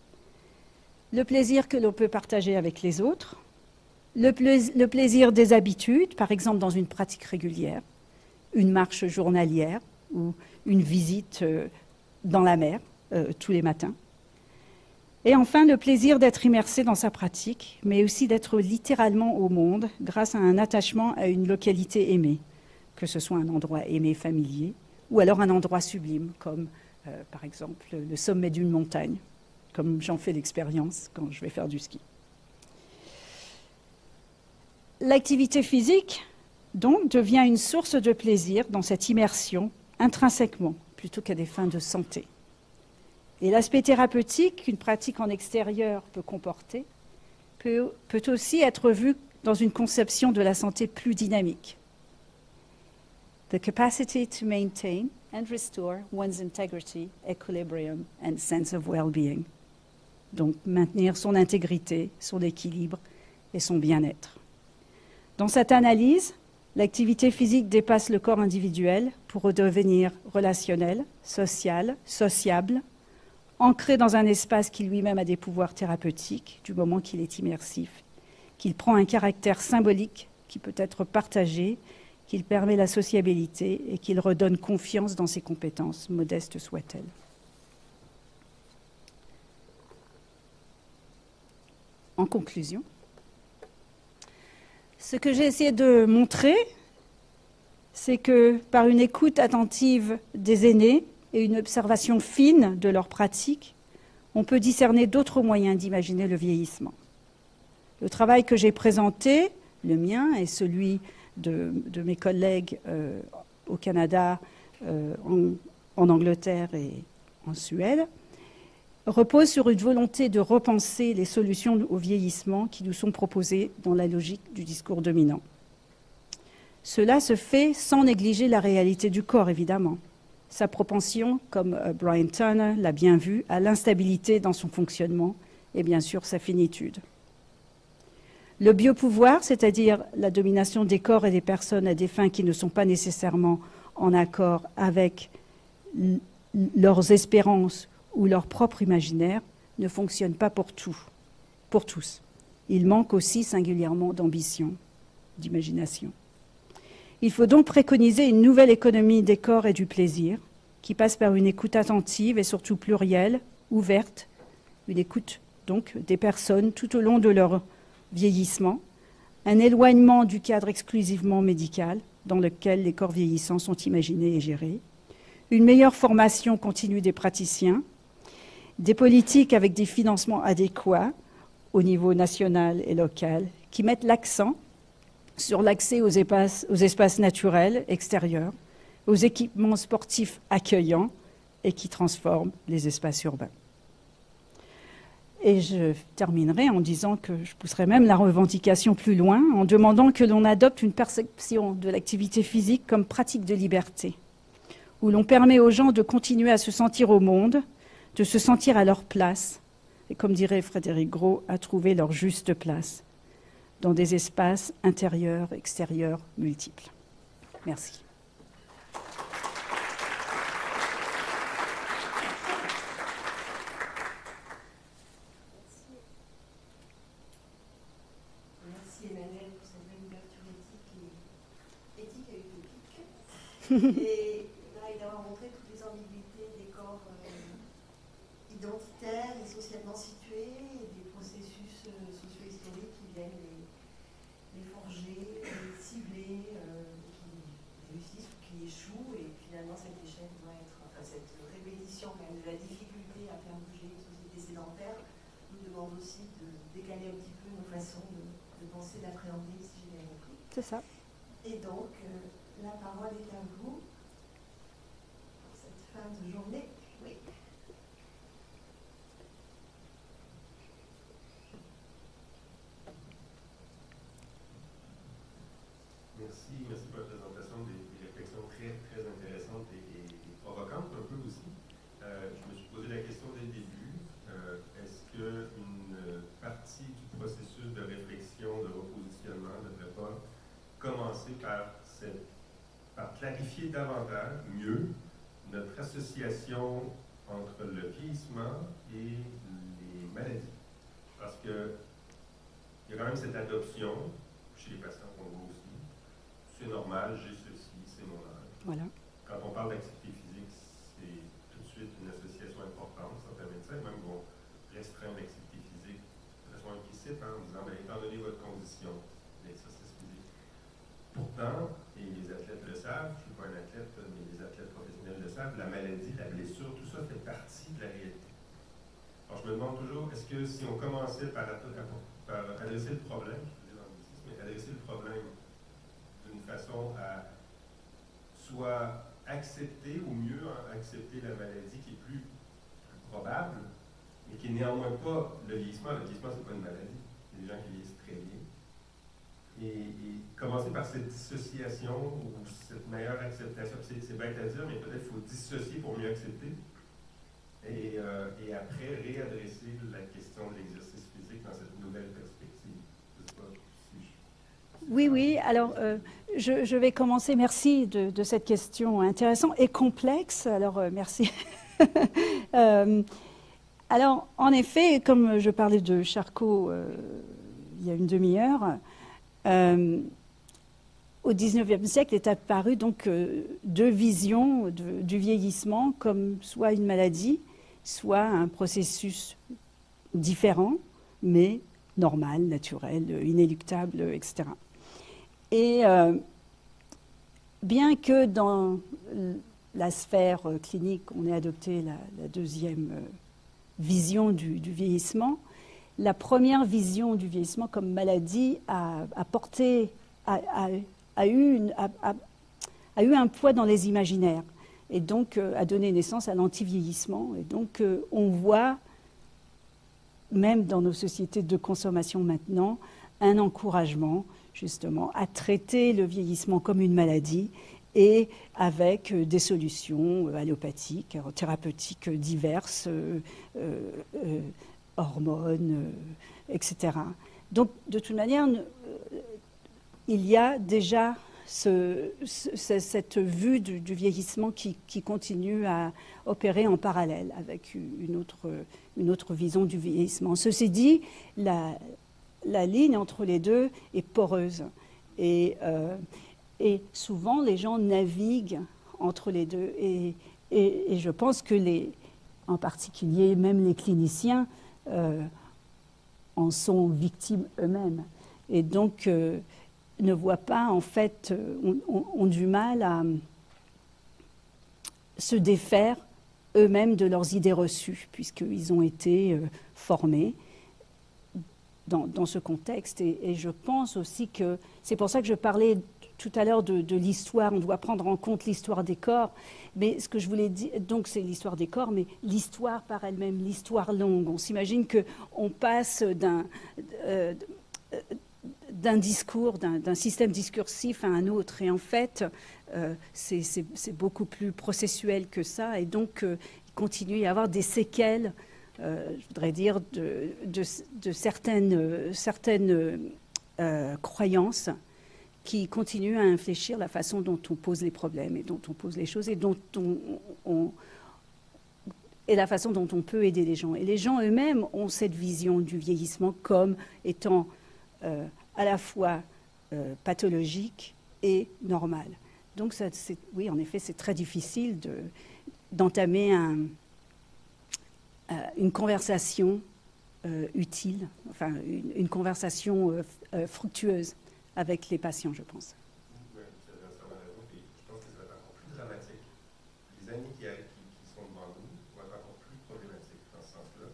Le plaisir que l'on peut partager avec les autres. Le plaisir des habitudes, par exemple dans une pratique régulière, une marche journalière ou une visite dans la mer tous les matins. Et enfin, le plaisir d'être immersé dans sa pratique, mais aussi d'être littéralement au monde grâce à un attachement à une localité aimée, que ce soit un endroit aimé familier ou alors un endroit sublime, comme par exemple le sommet d'une montagne, comme j'en fais l'expérience quand je vais faire du ski. L'activité physique, donc, devient une source de plaisir dans cette immersion intrinsèquement, plutôt qu'à des fins de santé. Et l'aspect thérapeutique qu'une pratique en extérieur peut comporter peut aussi être vu dans une conception de la santé plus dynamique. The capacity to maintain and restore one's integrity, equilibrium and sense of well-being. Donc maintenir son intégrité, son équilibre et son bien-être. Dans cette analyse, l'activité physique dépasse le corps individuel pour redevenir relationnel, social, sociable, ancré dans un espace qui lui-même a des pouvoirs thérapeutiques, du moment qu'il est immersif, qu'il prend un caractère symbolique qui peut être partagé, qu'il permet la sociabilité et qu'il redonne confiance dans ses compétences, modestes soient-elles. En conclusion, ce que j'ai essayé de montrer, c'est que par une écoute attentive des aînés, et une observation fine de leurs pratiques, on peut discerner d'autres moyens d'imaginer le vieillissement. Le travail que j'ai présenté, le mien et celui de mes collègues au Canada, en Angleterre et en Suède, repose sur une volonté de repenser les solutions au vieillissement qui nous sont proposées dans la logique du discours dominant. Cela se fait sans négliger la réalité du corps, évidemment. Sa propension, comme Brian Turner l'a bien vu, à l'instabilité dans son fonctionnement et bien sûr sa finitude. Le biopouvoir, c'est-à-dire la domination des corps et des personnes à des fins qui ne sont pas nécessairement en accord avec leurs espérances ou leur propre imaginaire, ne fonctionne pas pour tous. Il manque aussi singulièrement d'ambition, d'imagination. Il faut donc préconiser une nouvelle économie des corps et du plaisir, qui passe par une écoute attentive et surtout plurielle, ouverte, une écoute donc des personnes tout au long de leur vieillissement, un éloignement du cadre exclusivement médical dans lequel les corps vieillissants sont imaginés et gérés, une meilleure formation continue des praticiens, des politiques avec des financements adéquats au niveau national et local qui mettent l'accent sur l'accès aux espaces naturels extérieurs, aux équipements sportifs accueillants et qui transforment les espaces urbains. Et je terminerai en disant que je pousserai même la revendication plus loin en demandant que l'on adopte une perception de l'activité physique comme pratique de liberté, où l'on permet aux gens de continuer à se sentir au monde, de se sentir à leur place, et comme dirait Frédéric Gros, à trouver leur juste place dans des espaces intérieurs, extérieurs, multiples. Merci. Merci Emmanuel pour cette belle ouverture éthique et utopique. Et d'avoir montré toutes les ambiguïtés des corps identitaires et socialement situés, et des processus socio-historiques qui viennent les forger, les cibler, qui réussissent ou qui échouent. Et finalement, cette échelle doit être, enfin, cette répétition quand même de la difficulté à faire bouger une société sédentaire nous demande aussi de décaler un petit peu nos façons de penser, d'appréhender, si j'ai bien compris. C'est ça. Et donc, la parole est à vous pour cette fin de journée. Oui. Merci pour la présentation, des réflexions très, très intéressantes et provocantes un peu aussi. Je me suis posé la question dès le début, est-ce qu'une partie du processus de réflexion, de repositionnement ne devrait pas commencer par clarifier davantage, mieux, notre association entre le vieillissement et les maladies? Parce que il y a quand même cette adoption chez les patients qu'on voit aussi. C'est normal, j'ai ceci, c'est mon âge. Voilà. Quand on parle d'activité physique, c'est tout de suite une association importante. Certains médecins même vont restreindre l'activité physique de façon implicite en disant, étant donné votre condition, l'exercice physique. Pourtant, et les athlètes le savent, je ne suis pas un athlète, mais les athlètes professionnels le savent, la maladie, la blessure, tout ça fait partie de la réalité. Alors je me demande toujours, est-ce que si on commençait par adresser le problème, je veux dire mais adresser le problème d'une façon à soit accepter, ou mieux accepter la maladie qui est plus probable, mais qui n'est néanmoins pas le vieillissement. Le vieillissement, ce n'est pas une maladie. Il y a des gens qui vieillissent très bien. Et commencer par cette dissociation ou cette meilleure acceptation, c'est bête à dire, mais peut-être qu'il faut dissocier pour mieux accepter. Et après, réadresser la question de l'exercice physique dans cette nouvelle perspective. Je ne sais pas si Oui. Alors, je vais commencer. Merci de cette question intéressante et complexe. Alors, merci. Alors, en effet, comme je parlais de Charcot il y a une demi-heure, au XIXe siècle est apparu donc deux visions du vieillissement comme soit une maladie, soit un processus différent, mais normal, naturel, inéluctable, etc. Et bien que dans la sphère clinique, on ait adopté la deuxième vision du vieillissement, la première vision du vieillissement comme maladie a eu un poids dans les imaginaires et donc a donné naissance à l'anti-vieillissement. Et donc on voit, même dans nos sociétés de consommation maintenant, un encouragement justement à traiter le vieillissement comme une maladie et avec des solutions allopathiques, thérapeutiques diverses, hormones, etc. Donc, de toute manière, il y a déjà cette vue du vieillissement qui continue à opérer en parallèle avec une autre vision du vieillissement. Ceci dit, la ligne entre les deux est poreuse. Et souvent, les gens naviguent entre les deux. Et je pense que en particulier, même les cliniciens en sont victimes eux-mêmes. Et donc, ne voient pas, en fait, ont du mal à se défaire eux-mêmes de leurs idées reçues, puisqu'ils ont été formés dans ce contexte. Et je pense aussi que c'est pour ça que je parlais tout à l'heure de l'histoire. On doit prendre en compte l'histoire des corps. Mais ce que je voulais dire, donc c'est l'histoire des corps, mais l'histoire par elle-même, l'histoire longue. On s'imagine qu'on passe d'un discours, d'un système discursif à un autre. Et en fait, c'est beaucoup plus processuel que ça. Et donc, il continue à y avoir des séquelles je voudrais dire, de certaines croyances qui continuent à infléchir la façon dont on pose les problèmes et dont on pose les choses et et la façon dont on peut aider les gens. Et les gens eux-mêmes ont cette vision du vieillissement comme étant à la fois pathologique et normal. Donc, oui, en effet, c'est très difficile d'entamer une conversation utile, enfin, une conversation fructueuse avec les patients, je pense. Oui, vous avez entièrement raison. Et je pense que ça va être encore plus dramatique. Les années qui sont devant nous vont être encore plus problématiques dans ce sens-là.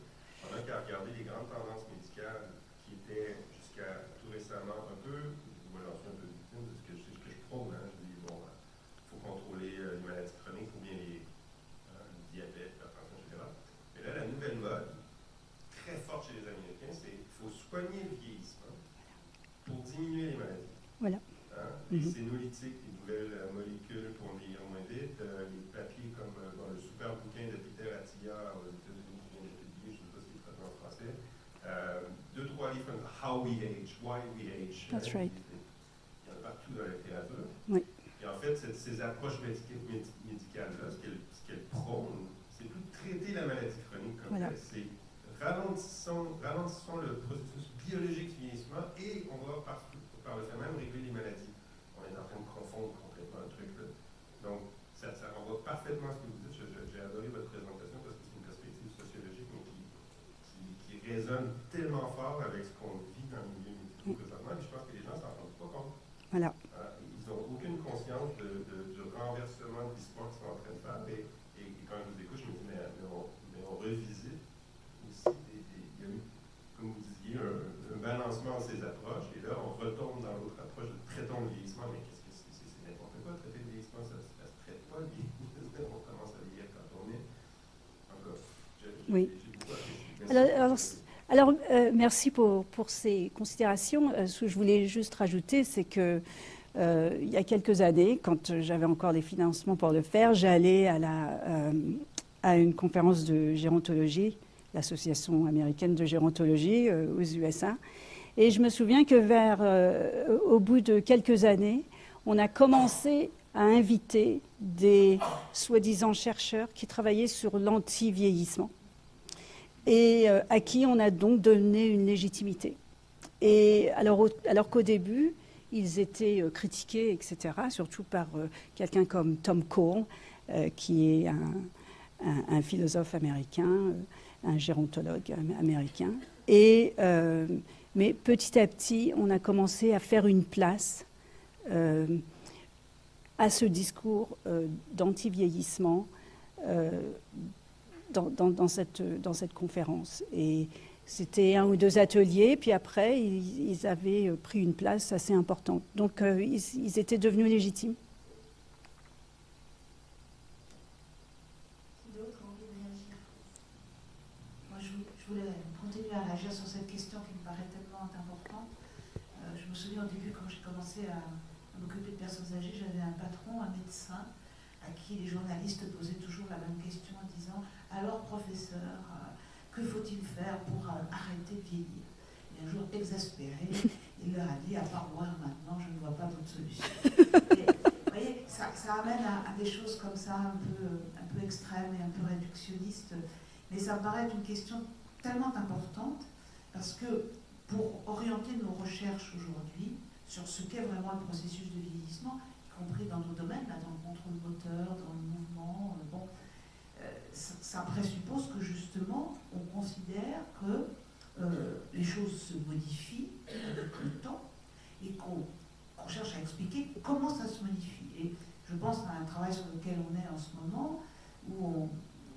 On a qu'à regarder les grandes tendances médicales qui étaient jusqu'à tout récemment un peu, moi j'en suis un peu victime de ce que je prône. Hein. Je dis, bon, il faut contrôler les maladies chroniques, ou bien le diabète, l'hypertension, etc. Mais là, la nouvelle mode, très forte chez les Américains, c'est qu'il faut soigner le vieillissement pour diminuer les maladies. Voilà. Hein? Les sénolytiques, les nouvelles molécules pour vieillir moins vite, les papiers comme dans le super bouquin de Peter Attia aux États-Unis qui vient d'être publié, je ne sais pas si c'est traduit en français, 2-3 livres comme How We Age, Why We Age. That's right. Il y en a partout dans la littérature. Oui. Et en fait, ces approches médicales-là, ce qu'elles prônent, c'est plus de traiter la maladie chronique comme voilà. c'est ralentissons le processus biologique du vieillissement et on va par le fait même régler les maladies. On est en train de confondre complètement le truc là. Donc, ça renvoie parfaitement à ce que vous dites. J'ai adoré votre présentation parce que c'est une perspective sociologique mais qui résonne tellement fort avec ce qu'on vit dans le milieu médical présentement. Et je pense que les gens ne s'en rendent pas compte. Voilà. Ils n'ont aucune conscience du renversement de l'histoire qu'ils sont en train de faire. Et quand je vous écoute, je me dis, mais on revisite aussi, il y a eu, comme vous disiez, un balancement de ces approches. Et là, on retombe dans l'autre approche de traitons le vieillissement. Mais qu'est-ce que c'est n'importe quoi, traiter le vieillissement, ça ne se traite pas. On commence à vieillir quand on est. Encore, oui. J'ai beaucoup apprécié. Alors, merci pour ces considérations. Ce que je voulais juste rajouter, c'est que il y a quelques années, quand j'avais encore les financements pour le faire, j'allais à une conférence de gérontologie, l'Association américaine de gérontologie aux USA. Et je me souviens que au bout de quelques années, on a commencé à inviter des soi-disant chercheurs qui travaillaient sur l'anti-vieillissement et à qui on a donc donné une légitimité. Et alors qu'au début, ils étaient critiqués, etc., surtout par quelqu'un comme Tom Cole, qui est un philosophe américain, un gérontologue américain. Mais petit à petit, on a commencé à faire une place à ce discours d'anti-vieillissement dans cette conférence. Et c'était 1 ou 2 ateliers, puis après, ils avaient pris une place assez importante. Donc, ils étaient devenus légitimes. Qui d'autre a envie de réagir? Moi, je voulais continuer à réagir sur cette question qui me paraît tellement importante. Je me souviens au début, quand j'ai commencé à m'occuper de personnes âgées, j'avais un patron, un médecin, à qui les journalistes posaient toujours la même question en disant « Alors, professeur, que faut-il faire pour arrêter de vieillir ?» Et un jour, exaspéré, il leur a dit « À part moi, maintenant, je ne vois pas d'autre solution. » Vous voyez, ça amène à des choses comme ça, un peu extrêmes et un peu réductionnistes. Mais ça me paraît une question tellement importante, parce que pour orienter nos recherches aujourd'hui sur ce qu'est vraiment le processus de vieillissement, y compris dans nos domaines, là, dans le contrôle moteur, dans le mouvement, ça présuppose que justement on considère que les choses se modifient avec le temps et qu'on cherche à expliquer comment ça se modifie. Et je pense à un travail sur lequel on est en ce moment où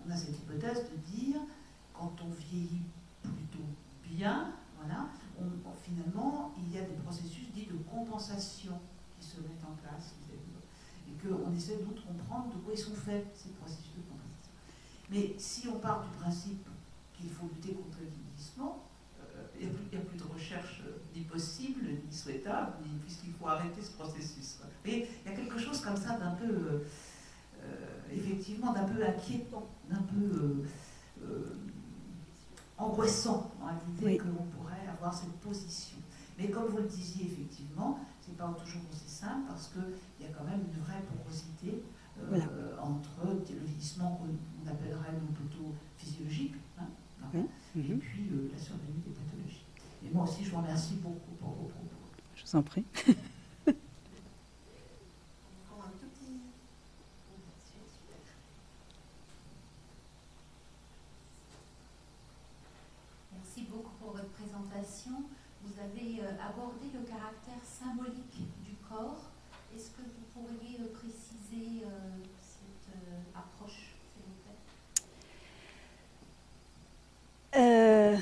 on a cette hypothèse de dire quand on vieillit plutôt bien, voilà, finalement il y a des processus dits de compensation qui se mettent en place et qu'on essaie de comprendre de quoi ils sont faits ces processus de compensation. Mais si on part du principe qu'il faut lutter contre le vieillissement, il n'y a plus de recherche ni possible, ni souhaitable, puisqu'il faut arrêter ce processus. Et il y a quelque chose comme ça d'un peu, effectivement, d'un peu inquiétant, d'un peu angoissant dans l'idée Oui. qu'on pourrait avoir cette position. Mais comme vous le disiez, effectivement, c'est pas toujours aussi simple parce qu'il y a quand même une vraie porosité Voilà. entre le vieillissement qu'on appellerait nous plutôt physiologique, hein, Oui. et puis la survenue des pathologies. Et moi aussi, je vous remercie beaucoup pour vos propos. Je vous en prie. On prend un tout petit... Super. Merci beaucoup pour votre présentation. Vous avez abordé le caractère symbolique du corps. Est-ce que vous pourriez préciser cette approche, s'il vous plaît?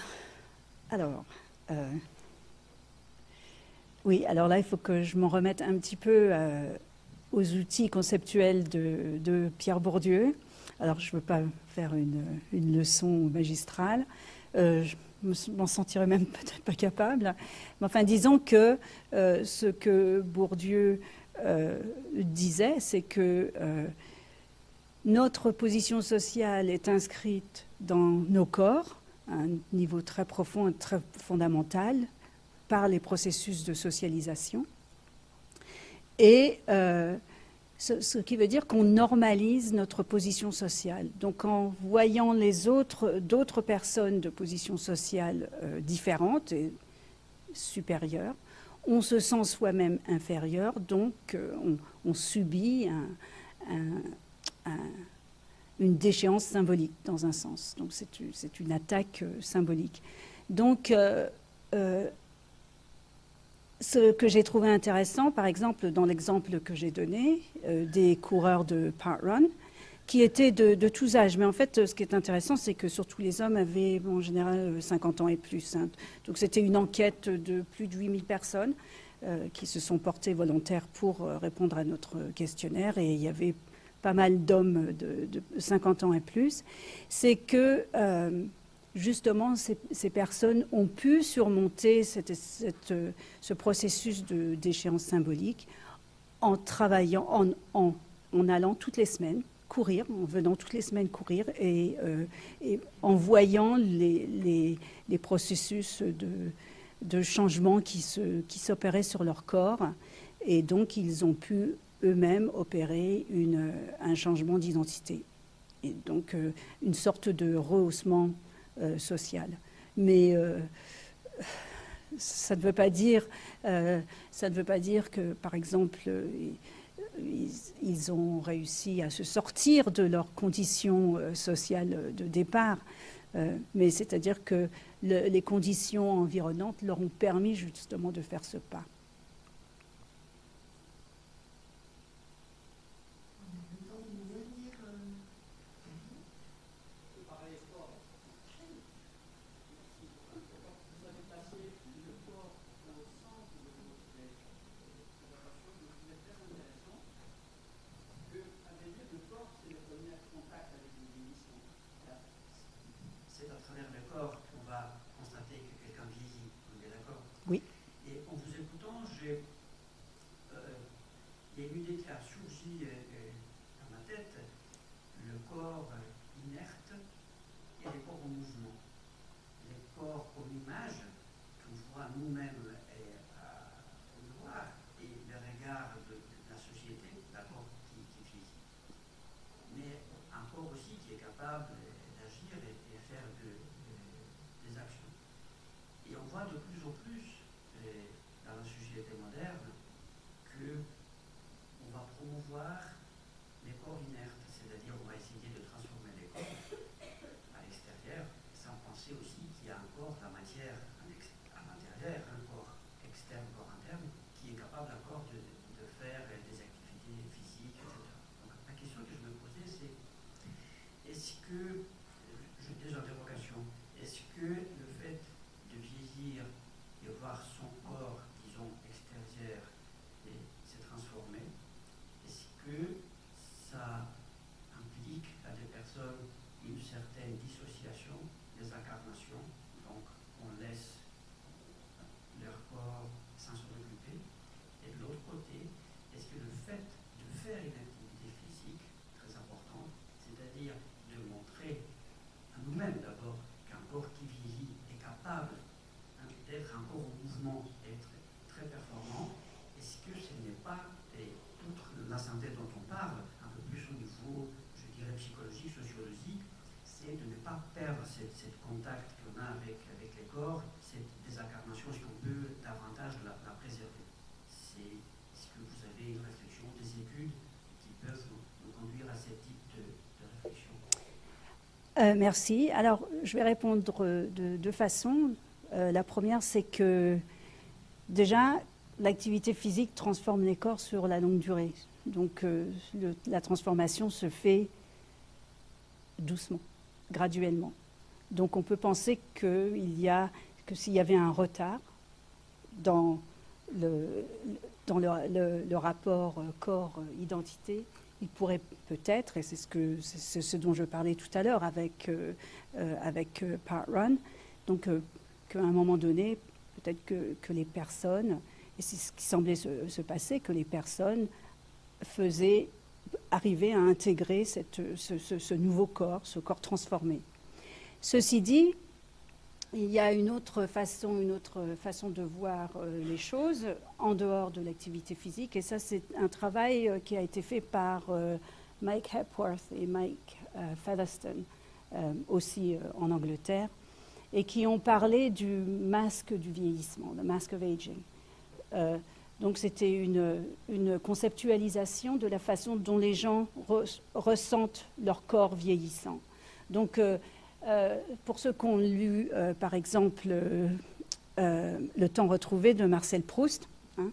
Alors, oui, alors là, il faut que je m'en remette un petit peu aux outils conceptuels de Pierre Bourdieu. Alors, je ne veux pas faire une leçon magistrale. Je m'en sentirais même peut-être pas capable. Mais enfin, disons que ce que Bourdieu disait, c'est que notre position sociale est inscrite dans nos corps, à un niveau très profond et très fondamental, par les processus de socialisation. Et ce qui veut dire qu'on normalise notre position sociale. Donc en voyant d'autres personnes de position sociale différentes et supérieures, on se sent soi-même inférieur, donc on subit une déchéance symbolique dans un sens. Donc c'est une attaque symbolique. Donc ce que j'ai trouvé intéressant, par exemple, dans l'exemple que j'ai donné, des coureurs de parkrun, qui étaient de tous âges. Mais en fait, ce qui est intéressant, c'est que surtout les hommes avaient, en général, 50 ans et plus. Hein. Donc c'était une enquête de plus de 8000 personnes qui se sont portées volontaires pour répondre à notre questionnaire. Et il y avait pas mal d'hommes de 50 ans et plus. C'est que... justement, ces personnes ont pu surmonter ce processus de déchéance symbolique en travaillant, en allant toutes les semaines courir, en venant toutes les semaines courir et en voyant les processus de changement qui s'opéraient sur leur corps. Et donc, ils ont pu eux-mêmes opérer un changement d'identité. Et donc, une sorte de rehaussement social. Mais ça ne veut pas dire que, par exemple, ils ont réussi à se sortir de leurs conditions sociales de départ. Mais c'est-à-dire que les conditions environnantes leur ont permis justement de faire ce pas. C'est à travers le corps qu'on va constater que quelqu'un vieillit, on est d'accord? Oui. Et en vous écoutant, il y a une déclaration aussi dans ma tête, le corps inerte et le corps en mouvement. Le corps comme image qu'on voit nous-mêmes au miroir et le regard de la société, d'accord, qui vieillit. Mais un corps aussi qui est capable d'agir et faire des actions. Et on voit de plus en plus dans la société moderne qu'on va promouvoir les corps inertes, c'est-à-dire on va essayer de transformer les corps à l'extérieur, sans penser aussi qu'il y a encore la matière à l'intérieur, un corps externe, corps interne, qui est capable encore de faire des activités physiques, etc. Donc la question que je me posais, c'est est-ce que, j'ai des interrogations, est-ce que le fait de vieillir et voir son corps, disons, extérieur et se transformer, est-ce que mouvement est très performant. Est-ce que ce n'est pas, outre la santé dont on parle, un peu plus au niveau, je dirais, psychologique, sociologique, c'est de ne pas perdre cette contact qu'on a avec les corps, cette désincarnation, est-ce qu'on peut davantage la préserver? Est-ce que vous avez une réflexion, des études qui peuvent nous conduire à ce type de réflexion? Merci. Alors, je vais répondre de deux façons. La première, c'est que déjà, l'activité physique transforme les corps sur la longue durée. Donc, la transformation se fait doucement, graduellement. Donc, on peut penser que s'il y avait un retard dans le rapport corps-identité, il pourrait peut-être, et c'est ce dont je parlais tout à l'heure avec Part Run, donc qu'à un moment donné, peut-être que les personnes, et c'est ce qui semblait se passer, que les personnes arrivaient à intégrer ce nouveau corps, ce corps transformé. Ceci dit, il y a une autre façon de voir les choses en dehors de l'activité physique. Et ça, c'est un travail qui a été fait par Mike Hepworth et Mike Featherstone, aussi en Angleterre, et qui ont parlé du masque du vieillissement, le mask of aging. Donc, c'était une conceptualisation de la façon dont les gens ressentent leur corps vieillissant. Donc, pour ceux qui ont lu, par exemple, Le temps retrouvé de Marcel Proust, hein,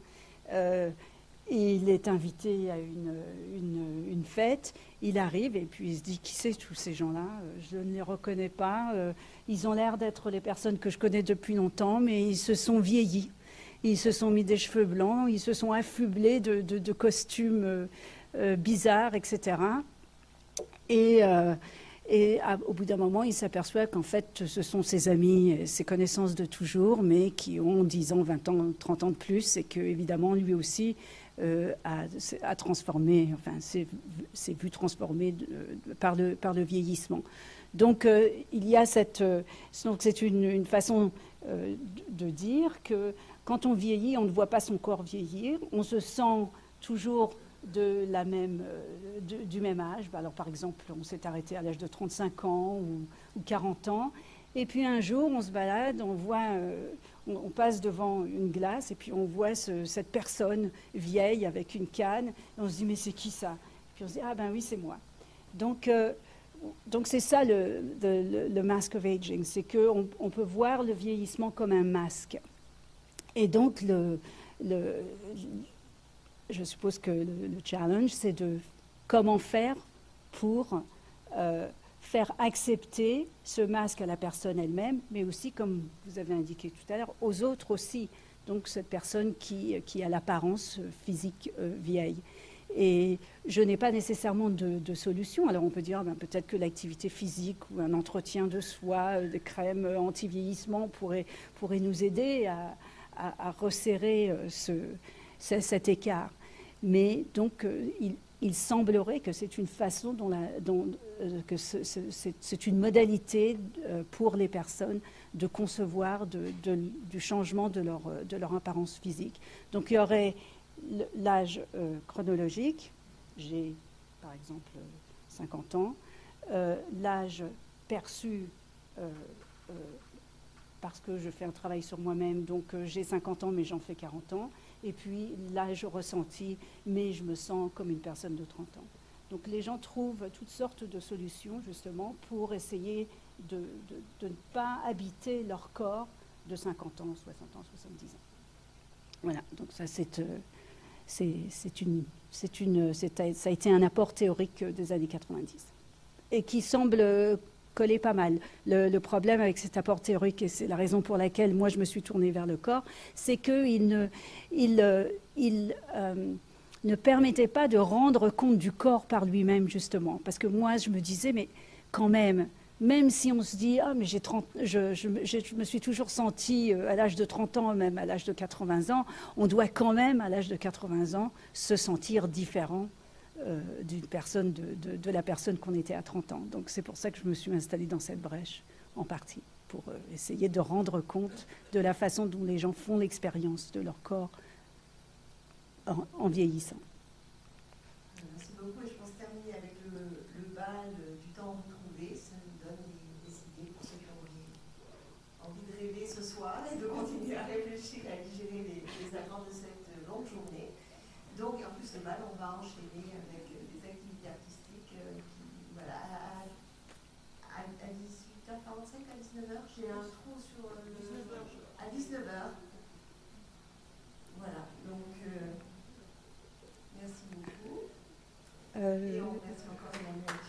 il est invité à une fête, il arrive et puis il se dit « Qui c'est tous ces gens-là? Je ne les reconnais pas, ils ont l'air d'être les personnes que je connais depuis longtemps, mais ils se sont vieillis. Ils se sont mis des cheveux blancs, ils se sont affublés de costumes bizarres, etc. » Et au bout d'un moment, il s'aperçoit qu'en fait, ce sont ses amis, ses connaissances de toujours, mais qui ont 10 ans, 20 ans, 30 ans de plus, et qu'évidemment, lui aussi a transformé, enfin, s'est vu transformé par le vieillissement. Donc, il y a donc c'est une façon de dire que quand on vieillit, on ne voit pas son corps vieillir, on se sent toujours du même âge. Alors, par exemple, on s'est arrêté à l'âge de 35 ans ou 40 ans. Et puis un jour, on se balade, on passe devant une glace et puis on voit cette personne vieille avec une canne. Et on se dit, mais c'est qui ça? Puis on se dit, ah ben oui, c'est moi. Donc c'est ça le mask of aging, c'est qu'on peut voir le vieillissement comme un masque. Et donc, je suppose que le challenge, c'est de comment faire pour faire accepter ce masque à la personne elle-même, mais aussi, comme vous avez indiqué tout à l'heure, aux autres aussi. Donc, cette personne qui a l'apparence physique vieille. Et je n'ai pas nécessairement de solution. Alors, on peut dire peut-être que l'activité physique ou un entretien de soi, des crèmes anti-vieillissement pourrait nous aider à resserrer cet écart. Mais donc, il semblerait que c'est une façon que c'est une modalité pour les personnes de concevoir du changement de leur apparence physique. Donc, il y aurait l'âge chronologique, j'ai par exemple 50 ans, l'âge perçu parce que je fais un travail sur moi-même, donc j'ai 50 ans mais j'en fais 40 ans, et puis l'âge ressenti, mais je me sens comme une personne de 30 ans. Donc les gens trouvent toutes sortes de solutions justement pour essayer de ne pas habiter leur corps de 50 ans, 60 ans, 70 ans. Voilà, donc ça ça a été un apport théorique des années 90 et qui semble coller pas mal. Le problème avec cet apport théorique, et c'est la raison pour laquelle moi je me suis tournée vers le corps, c'est qu'il ne permettait pas de rendre compte du corps par lui-même, justement. Parce que moi, je me disais, mais quand même si on se dit, ah, mais je me suis toujours sentie à l'âge de 30 ans, même à l'âge de 80 ans, on doit quand même, à l'âge de 80 ans, se sentir différent d'une personne, de la personne qu'on était à 30 ans. Donc c'est pour ça que je me suis installée dans cette brèche, en partie. pour essayer de rendre compte de la façon dont les gens font l'expérience de leur corps en vieillissant. Merci beaucoup. Et je pense terminer avec le bal du temps retrouvé. Ça nous donne des idées pour ceux qui ont envie de rêver ce soir et de continuer à réfléchir, à digérer les accords de cette longue journée. Donc, en plus, le bal, on va enchaîner avec des activités artistiques voilà, à 18h45, à 19h. J'ai un trou sur le... 19h. À 19h. Voilà, donc merci beaucoup. Et on remercie encore Emmanuel.